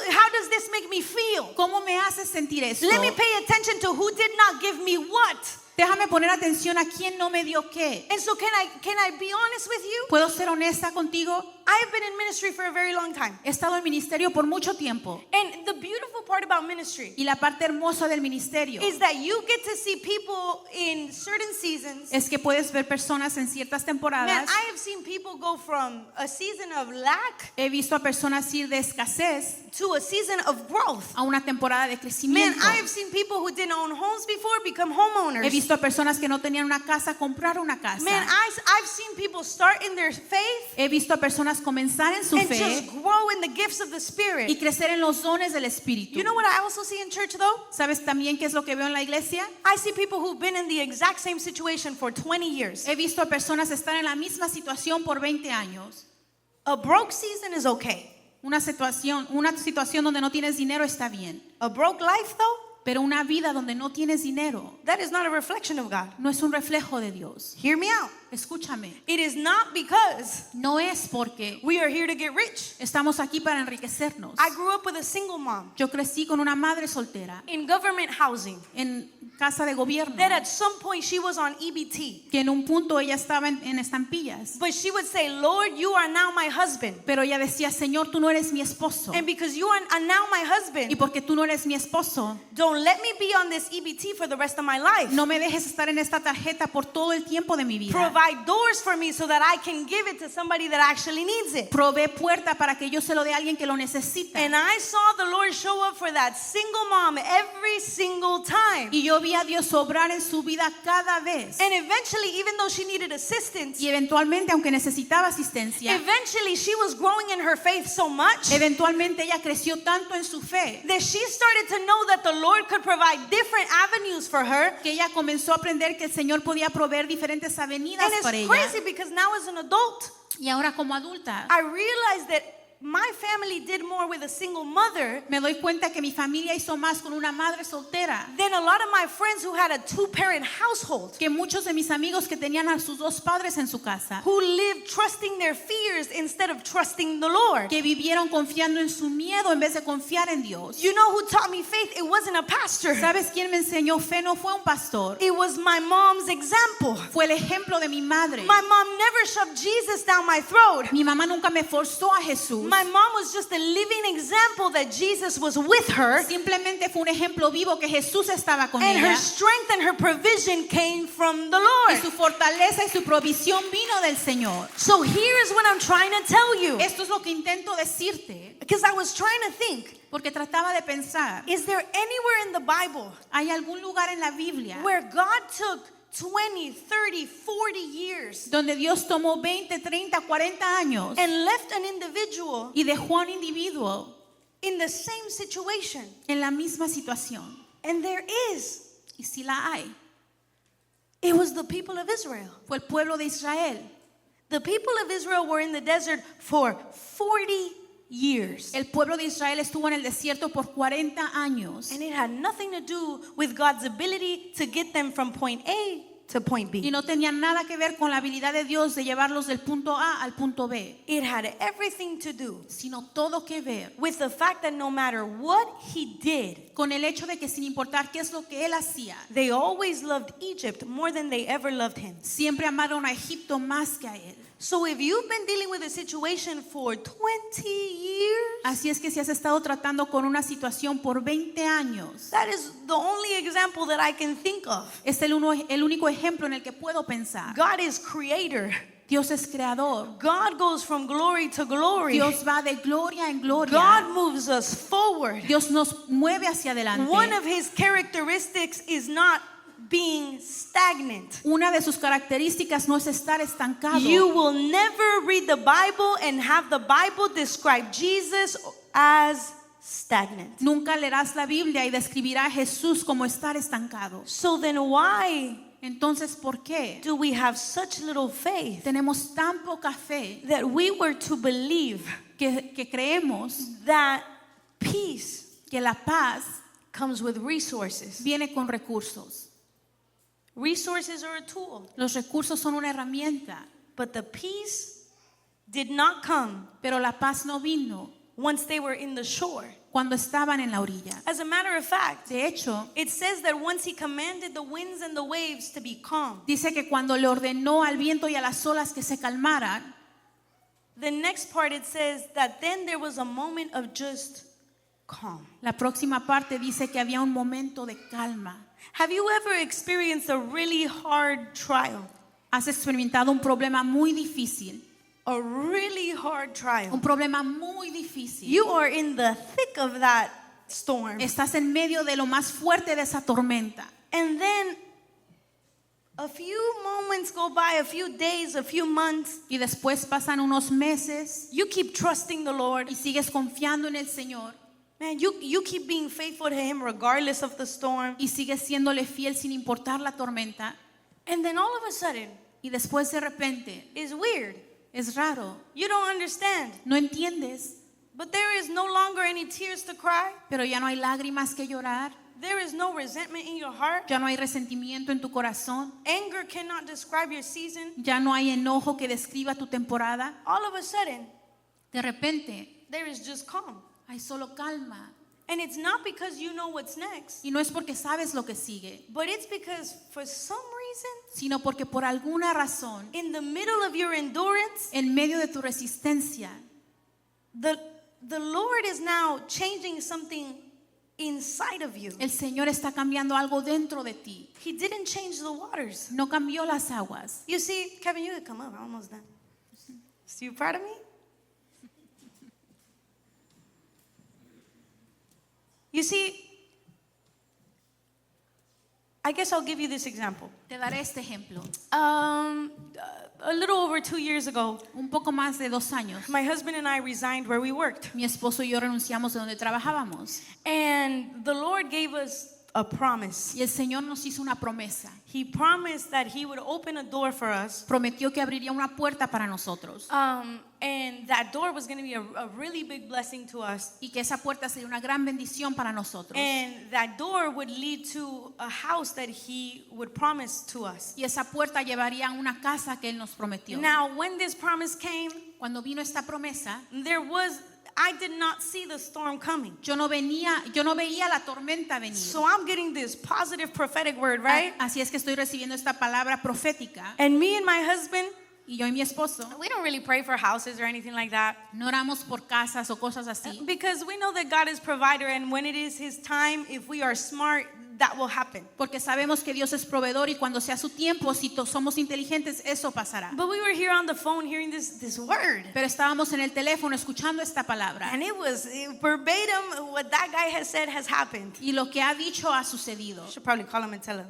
How does this make me feel? ¿Cómo me hace sentir esto? Let me pay attention to who did not give me what. Déjame poner atención a quién no me dio qué. And so can I be honest with you? ¿Puedo ser honesta contigo? I have been in ministry for a very long time. He estado en ministerio por mucho tiempo. And the beautiful part about ministry Y la parte hermosa del ministerio is that you get to see people in certain seasons. es que puedes ver personas en ciertas Man, temporadas. I have seen people go from a season of lack He visto a personas ir de escasez to a season of growth. a una temporada de Man, crecimiento. I have seen people who didn't own homes before become homeowners. He visto visto a personas que no tenían una casa comprar una casa. Man, I've seen people start in their faith He visto a personas comenzar en su and fe just grow in the gifts of the y Spirit. crecer en los dones del Espíritu. You know what I also see in church though? ¿Sabes también qué es lo que veo en la iglesia? I see people who've been in the exact same situation for 20 years. He visto a personas estar en la misma situación por 20 años. A broke season is okay. Una situación donde no tienes dinero está bien, A broke life though, pero una vida donde no tienes dinero that is not a reflection of God. no es un reflejo de Dios. Hear me out. Escúchame, It is not because no es porque we are here to get rich. estamos aquí para enriquecernos. I grew up with a single mom Yo crecí con una madre soltera in government housing en casa de gobierno, that at some point she was on EBT. que en un punto ella estaba en estampillas, But she would say, Lord, you are now my husband. pero ella decía, Señor, tú no eres mi esposo, And because you are now my y husband, porque tú no eres mi esposo, don't let me be on this EBT for the rest of my life. no me dejes estar en esta tarjeta por todo el tiempo de mi vida. Provide doors for me so that I can give it to somebody that actually needs it. Provee puerta para que yo se lo dé a alguien que lo necesita. And I saw the Lord show up for that single mom every single time. Y yo vi a Dios obrar en su vida cada vez. And eventually, even though she needed assistance, Y eventualmente, aunque necesitaba asistencia, eventually she was growing in her faith so much eventualmente ella creció tanto en su fe that she started to know that the Lord could provide different avenues for her. que ella comenzó a aprender que el Señor podía proveer diferentes avenidas And para it's ella. crazy because now as an adult, Y ahora como adulta, I realized that my family did more with a single mother me doy cuenta que mi familia hizo más con una madre soltera than a lot of my friends who had a two-parent household, que muchos de mis amigos que tenían a sus dos padres en su casa, who lived trusting their fears instead of trusting the Lord. que vivieron confiando en su miedo en vez de confiar en Dios. You know who taught me faith? It wasn't a pastor. ¿Sabes quién me enseñó fe? No fue un pastor, It was my mom's example. fue el ejemplo de mi madre. My mom never shoved Jesus down my throat. Mi mamá nunca me forzó a Jesús. My mom was just a living example that Jesus was with her, Simplemente fue un ejemplo vivo que Jesús estaba con and her ella. strength and her provision came from the Y Lord. su fortaleza y su provisión vino del Señor. So here's what I'm trying to tell you, Esto es lo que intento decirte, because I was trying to think, porque trataba de pensar, is there anywhere in the Bible ¿hay algún lugar en la Biblia where God took 20, 30, 40 years donde Dios tomó 20, 30, 40 años and left an individual y dejó a un individuo in the same situation? en la misma situación? And there is. Y si la hay, It was the people of Israel. fue el pueblo de Israel. The people of Israel were in the desert for 40 years. El pueblo de Israel estuvo en el desierto por 40 años. And it had nothing to do with God's ability to get them from point A to point Y B. no tenía nada que ver con la habilidad de Dios de llevarlos del punto A al punto B, It had everything to do sino todo que ver with the fact that no matter what he did, con el hecho de que sin importar qué es lo que él hacía, they always loved Egypt more than they ever loved him. siempre amaron a Egipto más que a él. So if you've been dealing with a situation for 20 years, Así es que si has estado tratando con una situación por 20 años, that is the only example that I can think of. es el único ejemplo en el que puedo pensar. God is creator. Dios es creador. God goes from glory to glory. Dios va de gloria en gloria. God moves us forward. Dios nos mueve hacia adelante. One of his characteristics is not being stagnant. Una de sus características no es estar estancado. You will never read the Bible and have the Bible describe Jesus as stagnant. Nunca leerás la Biblia y describirá a Jesús como estar estancado. So then why Entonces, ¿por qué do we have such little faith tenemos tan poca fe that we were to believe que creemos that peace que la paz comes with resources? viene con recursos? Resources are a tool, Los recursos son una herramienta, but the peace did not come pero la paz no vino once they were in the shore. cuando estaban en la orilla. As a matter of fact, De hecho, it says that once he commanded the winds and the waves to be calm, dice que cuando le ordenó al viento y a las olas que se calmaran, the next part it says that then there was a moment of just calm. la próxima parte dice que había un momento de calma. Have you ever experienced a really hard trial? Has experimentado un problema muy difícil, A really hard trial. un problema muy difícil. You are in the thick of that storm. Estás en medio de lo más fuerte de esa tormenta. And then A few moments go by, a few days, a few months. y después pasan unos meses You keep trusting the Lord. y sigues confiando en el Señor Man, you keep being faithful to Him regardless of the storm. y sigues siéndole fiel sin importar la tormenta, And then all of a sudden, y después de repente it's weird. es raro, You don't understand. no entiendes, But there is no longer any tears to cry. pero ya no hay lágrimas que llorar, There is no resentment in your heart. ya no hay resentimiento en tu corazón, Anger cannot describe your season. ya no hay enojo que describa tu temporada. All of a sudden, De repente there is just calm. hay solo calma, And it's not because you know what's next, y no es porque sabes lo que sigue, but it's because for some reason, sino porque por alguna razón, in the middle of your endurance, en medio de tu resistencia, the Lord is now changing something inside of you. el Señor está cambiando algo dentro de ti. He didn't change the waters. No cambió las aguas. You see, Kevin, you could come up. I'm almost done. So you proud of me? You see, I guess I'll give you this example. Te daré este ejemplo. A little over 2 years ago, Un poco más de 2 años, my husband and I resigned where we worked. mi esposo y yo renunciamos de donde trabajábamos. And the Lord gave us a promise. Y el Señor nos hizo una promesa. He promised that He would open a door for us. Prometió que abriría una puerta para nosotros. And that door was going to be a really big blessing to us. Y que esa puerta sería una gran bendición para nosotros. And that door would lead to a house that He would promise to us. Y esa puerta llevaría a una casa que Él nos prometió. Now, when this promise came, Cuando vino esta promesa, I did not see the storm coming. yo no veía la tormenta venir. So I'm getting this positive prophetic word, right? Así es que estoy recibiendo esta palabra profética. And me and my husband, Y yo y mi esposo we don't really pray for houses or anything like that. no oramos por casas o cosas así. Because we know that God is provider, and when it is His time, if we are smart, that will happen. Porque sabemos que Dios es proveedor y cuando sea su tiempo, si somos inteligentes, eso pasará. But we were here on the phone hearing this word. Pero estábamos en el teléfono escuchando esta palabra. And it was verbatim what that guy has said has happened. Y lo que ha dicho ha sucedido. I should probably call him and tell him.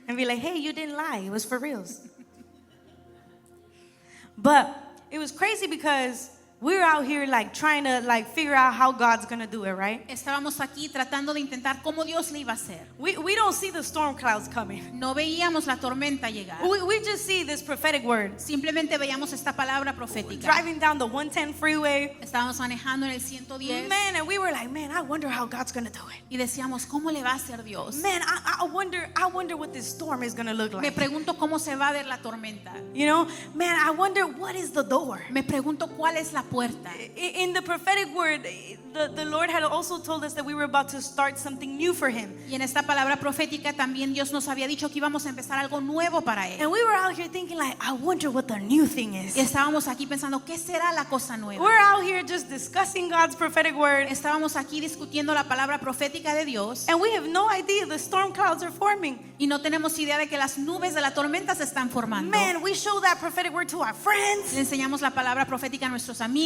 And be like, hey, you didn't lie. It was for reals. But it was crazy because we're out here like trying to like figure out how God's going to do it, right? Estábamos aquí tratando de intentar cómo Dios le iba a hacer. We don't see the storm clouds coming. No veíamos la tormenta llegar. We just see this prophetic word. Simplemente veíamos esta palabra profética. Driving down the 110 freeway. Estábamos manejando en el 110 Man, and we were like, man, I wonder how God's going to do it. y decíamos, ¿cómo le va a hacer Dios? Man, I wonder what this storm is going to look Me like. pregunto cómo se va a ver la tormenta. You know, man, I wonder what is the door. Me pregunto cuál es la puerta. In the prophetic word, the Lord had also told us that we were about to start something new for Him. Y en esta palabra profética también Dios nos había dicho que íbamos a empezar algo nuevo para Él. And we were out here thinking like, I wonder what the new thing Y is. estábamos aquí pensando, ¿qué será la cosa nueva? We're out here just discussing God's prophetic word. Estábamos aquí discutiendo la palabra profética de Dios And we have no idea the storm clouds are forming. y no tenemos idea de que las nubes de la tormenta se están formando. Man, we show that prophetic word to our Le friends. enseñamos la palabra profética a nuestros amigos.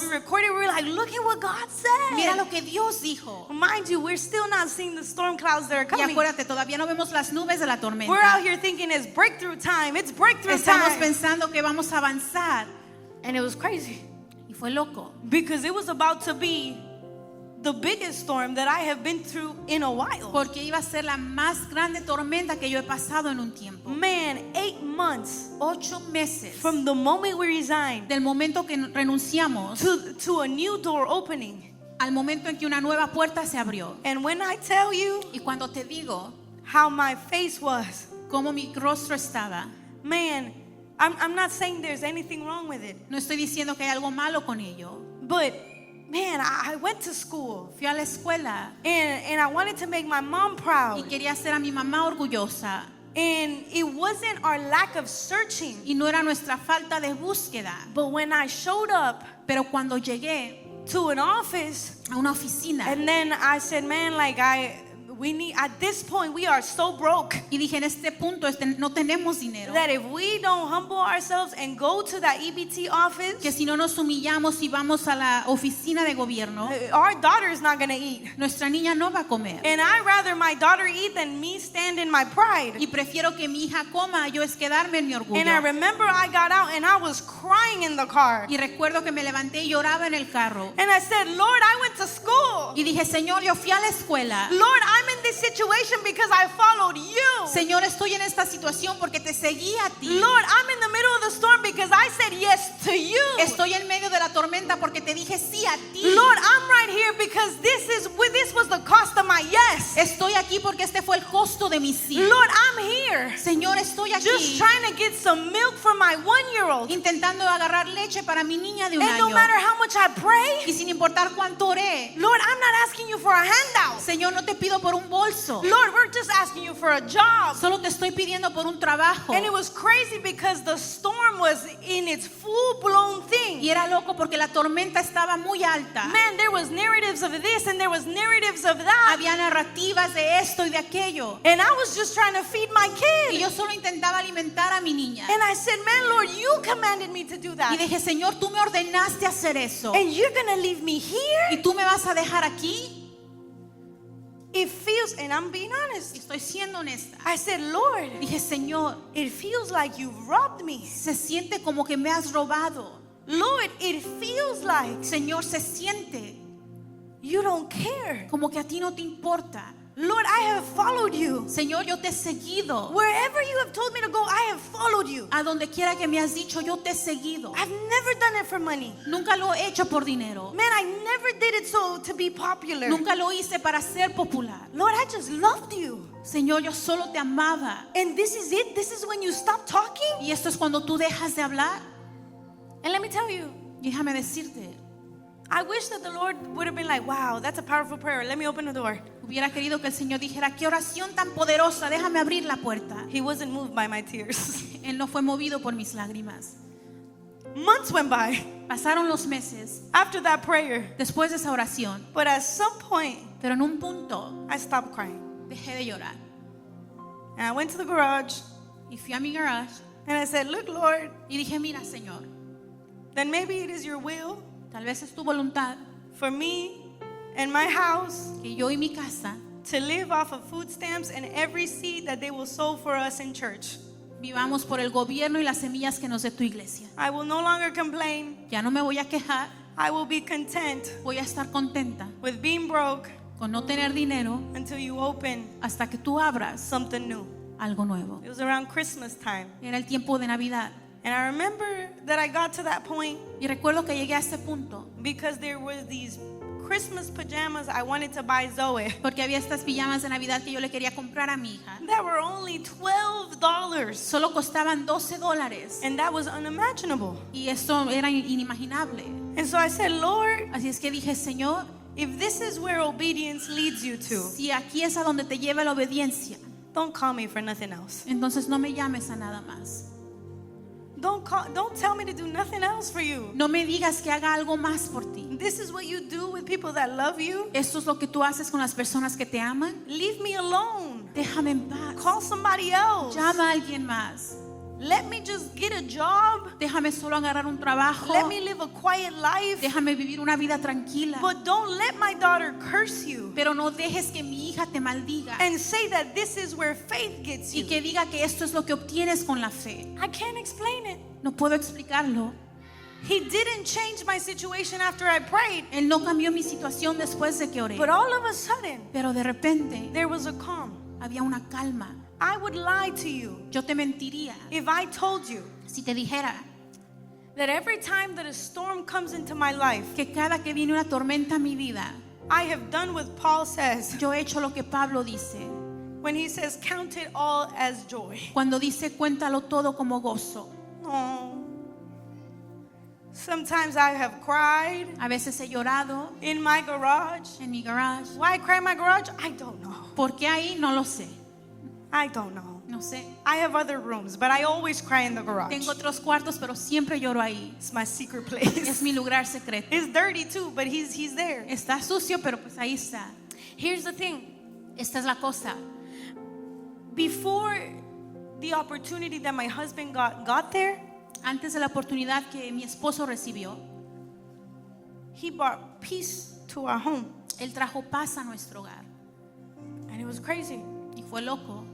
We recorded, we were like, look at what God Mira said. lo que Dios dijo. Mind you, we're still not seeing the storm clouds that are Y coming. acuérdate, todavía no vemos las nubes de la We're out tormenta. here thinking it's breakthrough time. It's breakthrough Estamos time. pensando que vamos a avanzar. And it was crazy Y fue loco. because it was about to be the biggest storm that I have been through in a while. Porque iba a ser la más grande tormenta que yo he pasado en un tiempo. Man, 8 months 8 meses from the moment we resigned del momento que renunciamos to a new door opening. al momento en que una nueva puerta se abrió. And when I tell you Y cuando te digo how my face was, cómo mi rostro estaba, man, I'm not saying there's anything wrong with it, no estoy diciendo que hay algo malo con ello. but man, I went to school Fui a la escuela and I wanted to make my mom y proud. quería hacer a mi mamá orgullosa. And it wasn't our lack of searching, Y no era nuestra falta de búsqueda. but when I showed up Pero cuando llegué to an office a una oficina and then I said, man, like at this point, we are so broke Y dije, en este punto no tenemos dinero. that if we don't humble ourselves and go to that EBT office, Que si no nos humillamos y vamos a la oficina de gobierno, our daughter is not going to eat. nuestra niña no va a comer. And I'd rather my daughter eat than me stand in my pride. Y prefiero que mi hija coma, yo es quedarme en mi orgullo. And I remember I got out and I was crying in the car. Y recuerdo que me levanté y lloraba en el carro. And I said, Lord, I went to school. Y dije, Señor, yo fui a la escuela. Lord, I'm in this situation because I followed you. Señor, estoy en esta situación porque te seguí a ti. Lord, I'm in the middle of the storm because I said yes to you. Estoy en medio de la tormenta porque te dije sí a ti. Lord, I'm right here because this was the cost of my yes. Estoy aquí porque este fue el costo de mi sí. Lord, I'm here. Señor, estoy Just aquí trying to get some milk for my 1-year-old. intentando agarrar leche para mi niña de un And no año. matter how much I pray, Y sin importar cuánto oré, Lord, I'm not asking you for a handout. Señor, no te pido por un bolso. Lord, we're just asking you for a job. Solo te estoy pidiendo por un trabajo. And it was crazy because the storm was in its full-blown thing. Y era loco porque la tormenta estaba muy alta. Man, there was narratives of this and there was narratives of that. Había narrativas de esto y de aquello. And I was just trying to feed my Y kid. yo solo intentaba alimentar a mi niña. And I said, man, Lord, you commanded me to do Y that. dije, Señor, tú me ordenaste hacer eso. And you're going to leave me here? ¿Y tú me vas a dejar aquí? It feels, and I'm being Y honest, estoy siendo honesta. I said, Lord, Dije, Señor, it feels like you've robbed me. se siente como que me has robado. Lord, it feels like Señor, se siente you don't care. como que a ti no te importa. Lord, I have followed you. Señor, yo te he seguido. Wherever you have told me to go, I have followed you. A donde quiera que me has dicho, yo te he seguido. I've never done it for money. Nunca lo he hecho por dinero. Man, I never did it so to be popular. Nunca lo hice para ser popular. Lord, I just loved you. Señor, yo solo te amaba. And this is it? This is when you stop talking? Y esto es cuando tú dejas de hablar. And let me tell you, Déjame decirte, I wish that the Lord would have been like, wow, that's a powerful prayer. Let me open the door. hubiera querido que el Señor dijera, qué oración tan poderosa, déjame abrir la puerta. He wasn't moved by my tears. Él no fue movido por mis lágrimas. Months went by Pasaron los meses after that prayer. después de esa oración, But at some point, pero en un punto I stopped crying. dejé de llorar. And I went to the garage Y fui a mi garage and I said, look, Lord, y dije, mira, Señor, then maybe it is your will tal vez es tu voluntad for me and my house que yo y mi casa to live off of food stamps and every seed that they will sow for us in church. vivamos por el gobierno y las semillas que nos dé tu iglesia. I will no longer complain. Ya no me voy a quejar, I will be content voy a estar contenta with being broke con no tener dinero until you open hasta que tú abras something new. algo nuevo. It was around Christmas time. Era el tiempo de Navidad. And I remember that I got to that point Y recuerdo que llegué a este punto because there was these Christmas pajamas I wanted to buy Zoe porque había estas pijamas de Navidad que yo le quería comprar a mi hija. that were only $12. Solo costaban $12 And that was unimaginable. y esto era inimaginable. And so I said, Lord, Así es que dije, Señor, if this is where obedience leads you to, si aquí es a donde te lleva la obediencia, don't call me for nothing else. entonces no me llames a nada más. Don't tell me to do nothing else for you. No me digas que haga algo más por ti. This is what you do with people that love you. Esto es lo que tú haces con las personas que te aman. Leave me alone. Déjame en paz. Call somebody else. Llama a alguien más. Let me just get a job. Déjame solo agarrar un trabajo. Let me live a quiet life. Déjame vivir una vida tranquila. But don't let my daughter curse you Pero no dejes que mi hija te maldiga and say that this is where faith gets y you. que diga que esto es lo que obtienes con la fe. I can't explain it. No puedo explicarlo. He didn't change my situation after I prayed. Él no cambió mi situación después de que oré. But all of a sudden, Pero de repente there was a calm. había una calma. I would lie to you Yo te mentiría if I told you si te dijera that every time that a storm comes into my life, que cada que viene una tormenta a mi vida, I have done what Paul says yo he hecho lo que Pablo dice. when he says, count it all as joy. Cuando dice, cuéntalo todo como gozo. Oh. Sometimes I have cried A veces he llorado in my garage. en mi garage. Why cry in my garage? I don't know. ¿Por qué ahí? No lo sé. I don't know. No sé. I have other rooms, but I always cry in the garage. Tengo otros cuartos, pero siempre lloro ahí. It's my secret Es place. mi lugar secreto. It's dirty too, but he's there. Está sucio, pero pues ahí está. Here's the thing. Esta es la cosa. Before the opportunity that my husband got there, Antes de la oportunidad que mi esposo recibió, he brought peace to our home. él trajo paz a nuestro hogar. And it was crazy Y fue loco,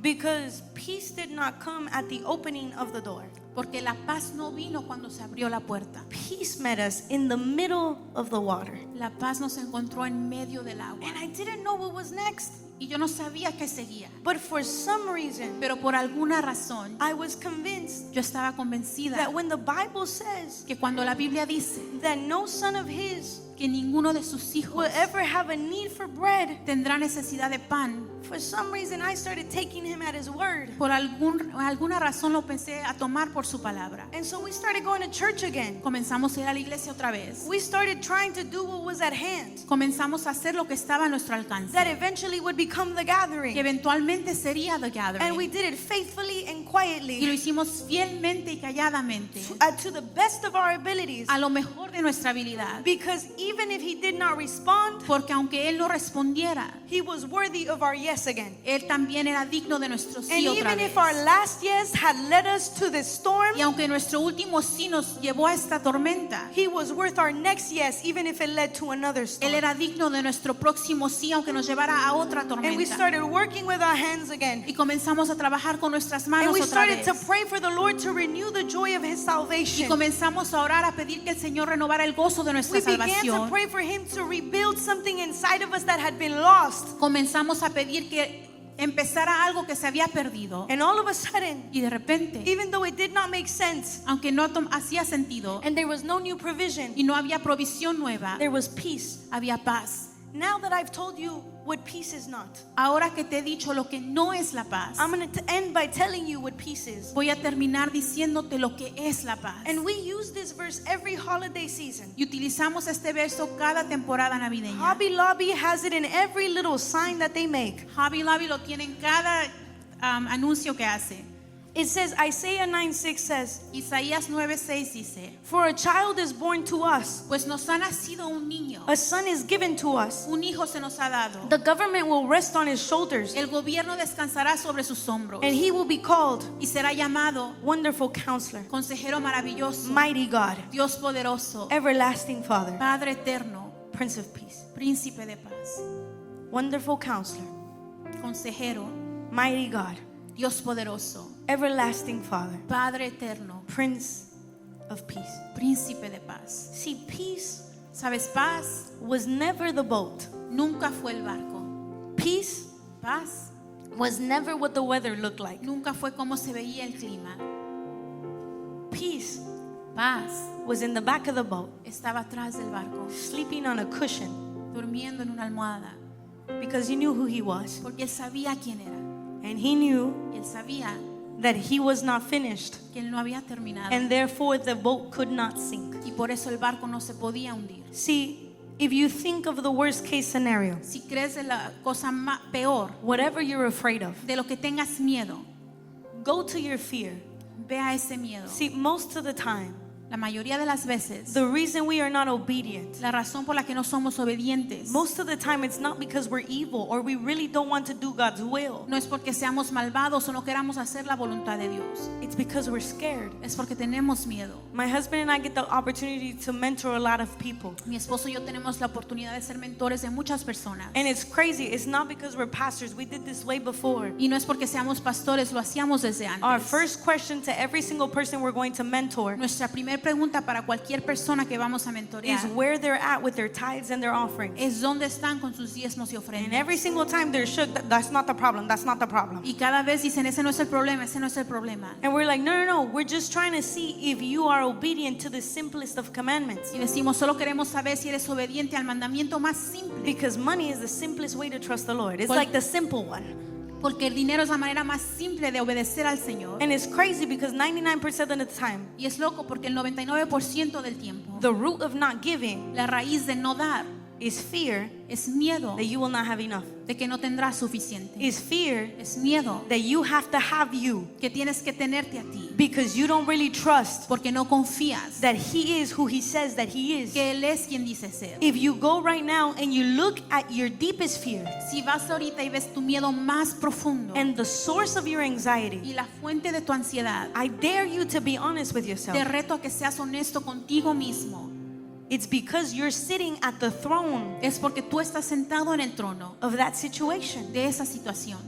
because peace did not come at the opening of the door. porque la paz no vino cuando se abrió la puerta. Peace met us in the middle of the water. La paz nos encontró en medio del agua. And I didn't know what was next. Y yo no sabía qué seguía. But for some reason, Pero por alguna razón, I was convinced yo estaba convencida that when the Bible says que cuando la Biblia dice that no son of his que ninguno de sus hijos will ever have a need for bread, tendrá necesidad de pan, for some reason I started taking him at his word. por alguna razón lo pensé a tomar por su palabra. And so we started going to church again. Comenzamos a ir a la iglesia otra vez. We started trying to do what was at hand, Comenzamos a hacer lo que estaba a nuestro alcance, that eventually would become the que gathering. eventualmente sería the And we gathering. did it faithfully and Y lo quietly, hicimos fielmente y calladamente, to the best of our abilities. a lo mejor de nuestra habilidad. Because even if he did not respond, Porque aunque él no respondiera, he was worthy of our yes again. él también era digno de nuestro And sí otra even vez. if our last yes had led us to this storm, Y aunque nuestro último sí nos llevó a esta tormenta, he was worth our next yes, even if it led to another él storm. era digno de nuestro próximo sí, aunque nos llevara a otra And we tormenta. started working with our hands again. Y comenzamos a trabajar con nuestras And manos we otra started vez. to pray for the Lord to renew the joy of his Y salvation. comenzamos a orar, a pedir que el Señor renovara el gozo de nuestra We began to salvación. pray for him to rebuild something inside of us that had been lost. Comenzamos a pedir que empezara algo que se había perdido. And all of a sudden, Y de repente, even though it did not make sense aunque no hacía sentido and there was no new provision, y no había provisión nueva, there was peace. había paz. Now that I've told you what peace is not, Ahora que te he dicho lo que no es la paz, I'm going to end by telling you what peace is. voy a terminar diciéndote lo que es la paz. And we use this verse every holiday season. Y utilizamos este verso cada temporada navideña. Hobby Lobby has it in every little sign that they make. Hobby Lobby lo tiene en cada anuncio que hace. It says, Isaiah 9:6 says, Isaías 9:6 dice, for a child is born to us, pues nos ha nacido un niño, a son is given to us. un hijo se nos ha dado. The government will rest on his shoulders, El gobierno descansará sobre sus hombros and he will be called y será llamado Wonderful Counselor, Consejero Maravilloso, Mighty God, Dios Poderoso, Everlasting Father, Padre Eterno, Prince of Peace. Príncipe de Paz, Wonderful Counselor, Consejero, Mighty God, Dios Poderoso, Everlasting Father, Padre Eterno, Prince of Peace. Príncipe de Paz. See, peace ¿Sabes? Paz was never the boat. nunca fue el barco. Peace Paz was never what the weather looked like. nunca fue como se veía el clima. Peace Paz was in the back of the boat, estaba atrás del barco, sleeping on a cushion, durmiendo en una almohada, because he knew who he was. porque él sabía quién era. And he knew Y él sabía that he was not finished, que él no había terminado. and therefore the boat could not sink. Y por eso el barco no se podía hundir. See, if you think of the worst case scenario, Si crees de la cosa peor, whatever you're afraid of, de lo que tengas miedo, go to your fear. ve a ese miedo. See, most of the time, La mayoría de las veces, the reason we are not obedient, la razón por la que no somos obedientes most of the time it's not because we're evil or we really don't want to do God's will. no es porque seamos malvados o no queramos hacer la voluntad de Dios. It's because we're scared. Es porque tenemos miedo. My husband and I get the opportunity to mentor a lot of people. Mi esposo y yo tenemos la oportunidad de ser mentores de muchas personas. And it's crazy. It's not because we're pastors. We did this way before. Y no es porque seamos pastores, lo hacíamos desde Our antes. first question to every single person we're going to mentor Nuestra primera pregunta para cualquier persona que vamos a is mentorear where they're at with their tithes and their offerings. es dónde están con sus diezmos y And ofrendas. every single time they're shook, that's not the problem. That's not the problem. Y cada vez dicen, ese no es el problema, ese no es el problema. And we're like, no. We're just trying to see if you are obedient to the simplest of commandments. Y decimos, solo queremos saber si eres obediente al mandamiento más simple. Because money is the simplest way to trust the Lord. It's Well- like the simple one. Porque el dinero es la manera más simple de obedecer al Señor. And it's crazy because 99% of the time, Y es loco porque el 99% del tiempo, the root of not giving la raíz de no dar is fear es miedo that you will not have enough. de que no tendrás suficiente. Is fear Es miedo that you have to have you que tienes que tenerte a ti because you don't really trust porque no confías that He is who He says that He is. que Él es quien dice ser. If you go right now and you look at your deepest fear Si vas ahorita y ves tu miedo más profundo and the source of your anxiety, y la fuente de tu ansiedad, I dare you to be honest with te yourself. reto a que seas honesto contigo mismo. It's because you're sitting at the throne Es porque tú estás sentado en el trono of that situation. de esa situación.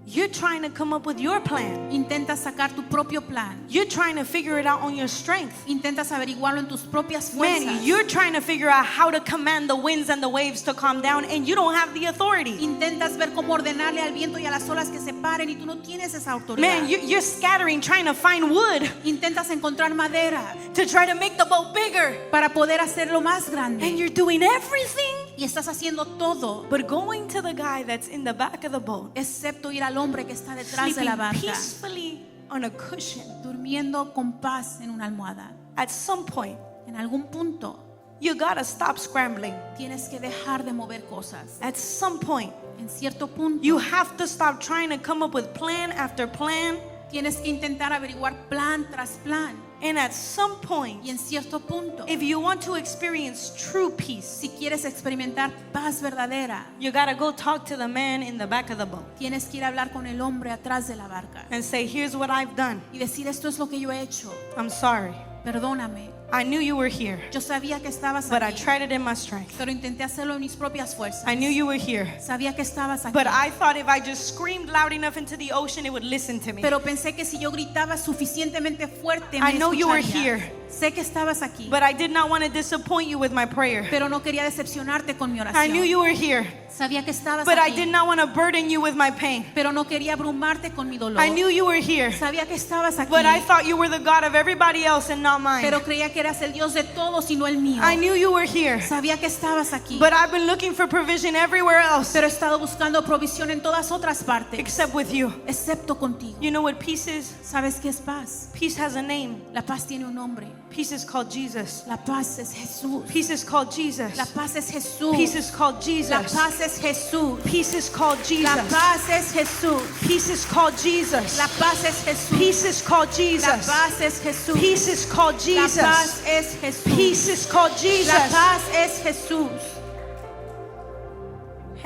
You're trying to come up with your plan. Intentas sacar tu propio plan. You're trying to figure it out on your strength. Intentas averiguarlo en tus propias fuerzas. Man, you're trying to figure out how to command the winds and the waves to calm down, and you don't have the authority. Intentas ver cómo ordenarle al viento y a las olas que se paren y tú no tienes esa autoridad. Man, you're scattering, trying to find wood Intentas encontrar madera to try to make the boat bigger, para poder hacerlo más and grande. you're doing everything Y estás haciendo todo, but going to the guy that's in the back of the boat, excepto ir al hombre que está detrás de sleeping la barca, peacefully on a cushion. durmiendo con paz en una almohada. At some point, En algún punto you gotta stop scrambling. tienes que dejar de mover cosas. At some point, En cierto punto you have to stop trying to come up with plan after plan. tienes que intentar averiguar plan tras plan. And at some point, Y en cierto punto, if you want to experience true peace, si quieres experimentar paz verdadera, you gotta go talk to the man in the back of the boat tienes que ir a hablar con el hombre atrás de la barca and say, here's what I've done. y decir, esto es lo que yo he hecho. I'm sorry. Perdóname. I knew you were here, Yo sabía que estabas but I aquí, tried it in my strength. pero intenté hacerlo en mis propias fuerzas. I knew you were here, Sabía que estabas aquí, but I thought if I just screamed loud enough into the ocean, it would listen to me. pero pensé que si yo gritaba suficientemente fuerte me I know you were escucharía. here. Sé que estabas aquí, But I did not want to disappoint you with my prayer. pero no quería decepcionarte con mi I knew oración. you were here, Sabía que estabas but I aquí, did not want to burden you with my pain. pero no quería abrumarte con mi dolor. I knew you were here, Sabía que estabas aquí, but I thought you were the God of everybody else and not mine. pero creía que eras el Dios de todos y no el mío. I knew you were here, Sabía que estabas aquí, but I've been looking for provision everywhere else pero he estado buscando provisión en todas otras partes, except with you. excepto contigo. You know what peace is? ¿Sabes qué es paz? Peace has a name. La paz tiene un nombre. Peace is called Jesus. La paz es Jesús. Peace is called Jesus. La paz es Jesús. Peace is called La Jesus. paz es Jesús. Peace is called La Jesus. paz es Jesús. Peace is called Jesus. La paz es Jesús. Peace is called La Jesus. paz es Jesús. Peace is called La Jesus. paz es Jesús. Peace is called La Jesus. paz es Jesús.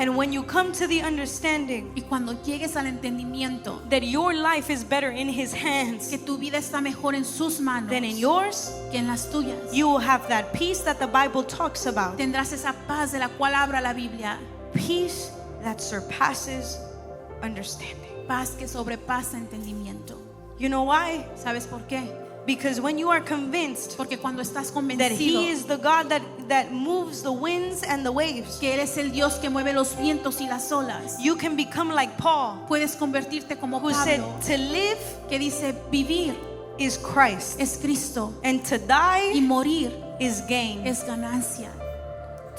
And when you come to the understanding Y cuando llegues al entendimiento that your life is better in His hands que tu vida está mejor en sus manos than in yours, que en las tuyas, you will have that peace that the Bible talks about. tendrás esa paz de la cual habla la Biblia. Peace that surpasses understanding. Paz que sobrepasa entendimiento. You know why? ¿Sabes por qué? Because when you are convinced Porque cuando estás that convencido He is the God that moves the winds and the waves, que eres el Dios que mueve los vientos y las olas, you can become like Paul, puedes convertirte como who said, Pablo, to live que dice vivir is Christ, es Cristo and to y die morir is gain. es ganancia.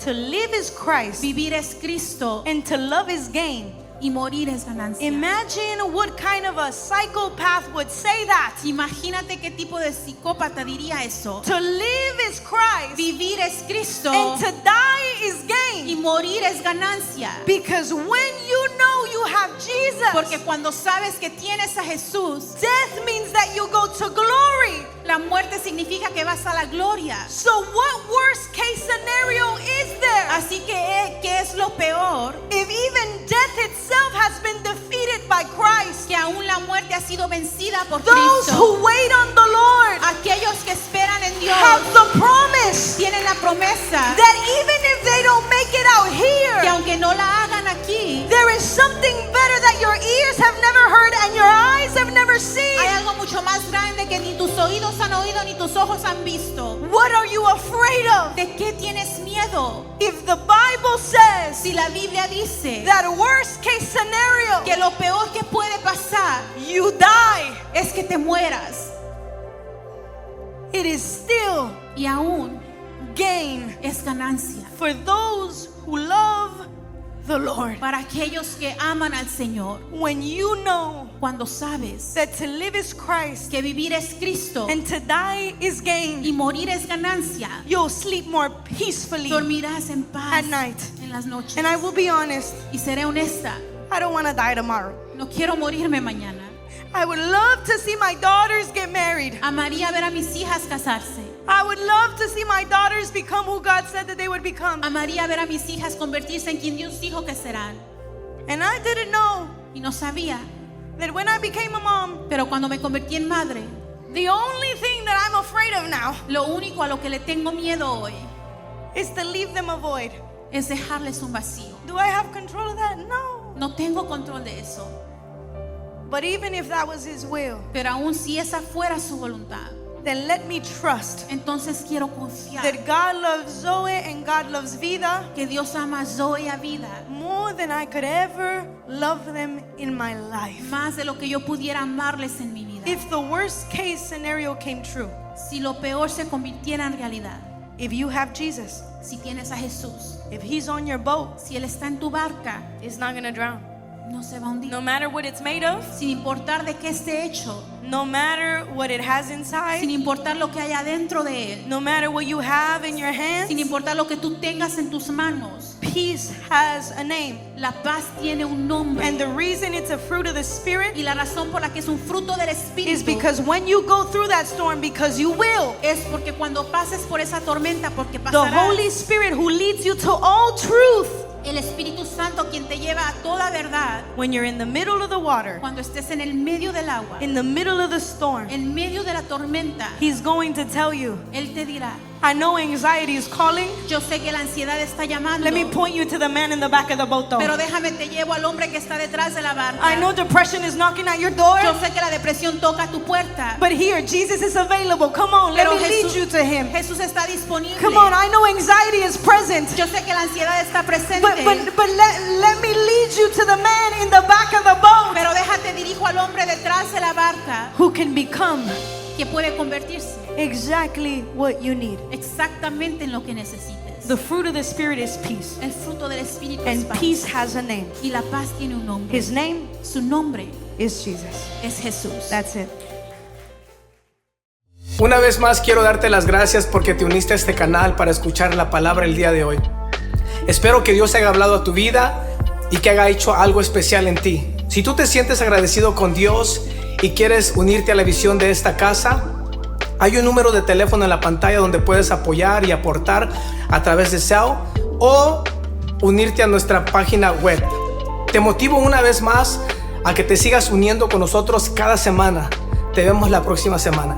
To live is Christ, Vivir es Cristo and to love is gain. y morir es ganancia. Imagine what kind of a psychopath would say that. Imagínate qué tipo de psicópata diría eso. To live is Christ, Vivir es Cristo and to die is y gain. morir es ganancia. Because when you know you have Jesus, Porque cuando sabes que tienes a Jesús, death means that you go to glory. la muerte significa que vas a la gloria. So what worst case scenario is there? Así que, ¿qué es lo peor? If even death itself has been defeated by Christ, Que aún la muerte ha sido vencida por those Cristo. who wait on the Lord Aquellos que esperan en Dios have the promise tienen la promesa that even if they don't make it out que here, aunque no la hagan aquí, there is something better that your ears have never heard and your eyes have never seen. hay algo mucho más grande que ni tus oídos han oído ni tus ojos han visto. What are you afraid of? ¿De qué tienes miedo? If the Bible says Si la Biblia dice that worst case scenario, que lo peor que puede pasar you die, es que te mueras, it is still y aún gain es ganancia for those who love the Lord. Para aquellos que aman al Señor. When you know Cuando sabes that to live is Christ que vivir es Cristo and to die is gain, y morir es ganancia, you'll sleep more peacefully dormirás en paz at night. en las noches. And I will be honest, Y seré honesta, I don't want to die tomorrow. no quiero morirme mañana. I would love to see my daughters get married. Amaría ver a mis hijas casarse. I would love to see my daughters become who God said that they would become. Amaría ver a mis hijas convertirse en quien Dios dijo que serán. And I didn't know Y no sabía. that when I became a mom, Pero cuando me convertí en madre, the only thing that I'm afraid of now lo único a lo que le tengo miedo hoy is to leave them a void. es dejarles un vacío. Do I have control of that? No. No tengo control de eso. But even if that was His will, Pero aún si esa fuera su voluntad, then let me trust entonces quiero confiar that God loves Zoe and God loves Vida que Dios ama a Zoe y a Vida more than I could ever love them in my life. más de lo que yo pudiera amarles en mi vida. If the worst case scenario came true, Si lo peor se convirtiera en realidad, if you have Jesus, si tienes a Jesús, if He's on your boat, si Él está en tu barca, it's not gonna drown. no se va a hundir. No matter what it's made of, Sin importar de qué esté hecho, no matter what it has inside, sin importar lo que haya dentro de Él, no matter what you have in your hands, sin importar lo que tú tengas en tus manos, peace has a name. la paz tiene un nombre. And the reason it's a fruit of the Spirit Y la razón por la que es un fruto del is Espíritu because when you go through that storm, because you will, es porque cuando pases por esa tormenta, porque the pasarás, Holy Spirit who leads you to all truth, el Espíritu Santo quien te lleva a toda verdad, when you're in the middle of the water, cuando estés en el medio del agua, in the middle of the storm, en medio de la tormenta, He's going to tell you, Él te dirá, I know anxiety is calling. yo sé que la ansiedad está llamando, Let me point you to the man in the back of the boat though. pero déjame te llevo al hombre que está detrás de la barca. I know depression is knocking at your door, Yo sé que la depresión toca tu puerta, but here, Jesus is available. Come on, let pero me lead you to Him. Jesús está disponible. Come on, I know anxiety is present, Yo sé que la ansiedad está presente, but let me lead you to the man in the back of the boat pero déjate dirijo al hombre detrás de la barca who can become que puede convertirse exactly what you need. exactamente en lo que necesites. The fruit of the Spirit is peace, El fruto del Espíritu es and paz. peace has a name. Y la paz tiene un nombre. His name Su nombre is Jesus. es Jesús. That's it. Una vez más quiero darte las gracias porque te uniste a este canal para escuchar la palabra el día de hoy. Espero que Dios haya hablado a tu vida y que haya hecho algo especial en ti. Si tú te sientes agradecido con Dios y quieres unirte a la visión de esta casa, hay un número de teléfono en la pantalla donde puedes apoyar y aportar a través de Zelle o unirte a nuestra página web. Te motivo una vez más a que te sigas uniendo con nosotros cada semana. Te vemos la próxima semana.